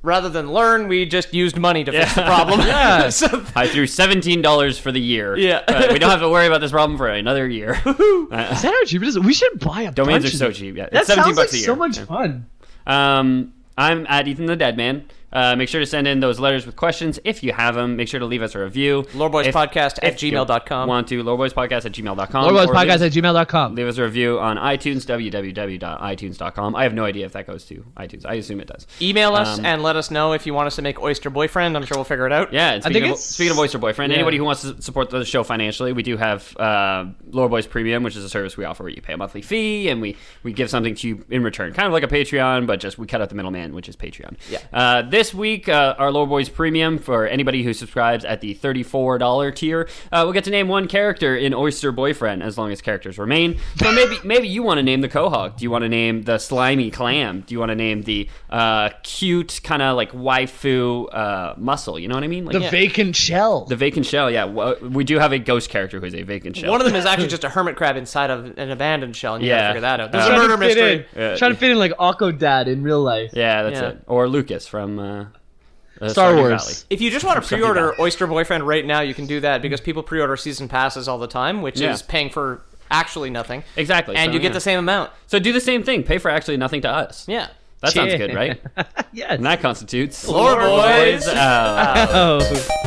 rather than learn, we just used money to fix the problem. Yeah. So I threw $17 for the year. Yeah. We don't have to worry about this problem for another year. Is that how cheap it is? We should buy a Domains bunch are so of cheap. Yeah, That it's 17 sounds like bucks a year. so much Yeah. fun. I'm at Ethan the Dead Man. Make sure to send in those letters with questions if you have them. Make sure to leave us a review. loreboyspodcast at If you gmail.com. Want to loreboyspodcast@gmail.com. LoreBoysPodcast@gmail.com. Leave us a review on iTunes, www.itunes.com. I have no idea if that goes to iTunes. I assume it does. Email us and let us know if you want us to make Oyster Boyfriend. I'm sure we'll figure it out. Yeah, and I think speaking, of, it's- speaking of Oyster Boyfriend, yeah. anybody who wants to support the show financially, we do have Lore Boys Premium, which is a service we offer where you pay a monthly fee and we give something to you in return. Kind of like a Patreon, but just we cut out the middleman, which is Patreon. Yeah. This week, our Lore Boys Premium, for anybody who subscribes at the $34 tier, we'll get to name one character in Oyster Boyfriend, as long as characters remain. So maybe you want to name the Quahog. Do you want to name the slimy clam? Do you want to name the cute kind of like waifu mussel? You know what I mean? Like, The vacant shell. the vacant shell, yeah. We do have a ghost character who is a vacant shell. One of them is actually just a hermit crab inside of an abandoned shell, and you Yeah. gotta figure that out. There's a Trying to murder fit mystery. in. Trying to fit in like Akko Dad in real life. Yeah, that's Yeah. it. Or Lucas from Star Stardew Wars. Valley. If you just want to Something pre-order about Oyster Boyfriend right now, you can do that because people pre-order season passes all the time, which Yeah. is paying for actually nothing. Exactly. And so, you get yeah. the same amount. So do the same thing. Pay for actually nothing to us. Yeah. That sounds good, right? Yes. And that constitutes Lore Boys out. Oh.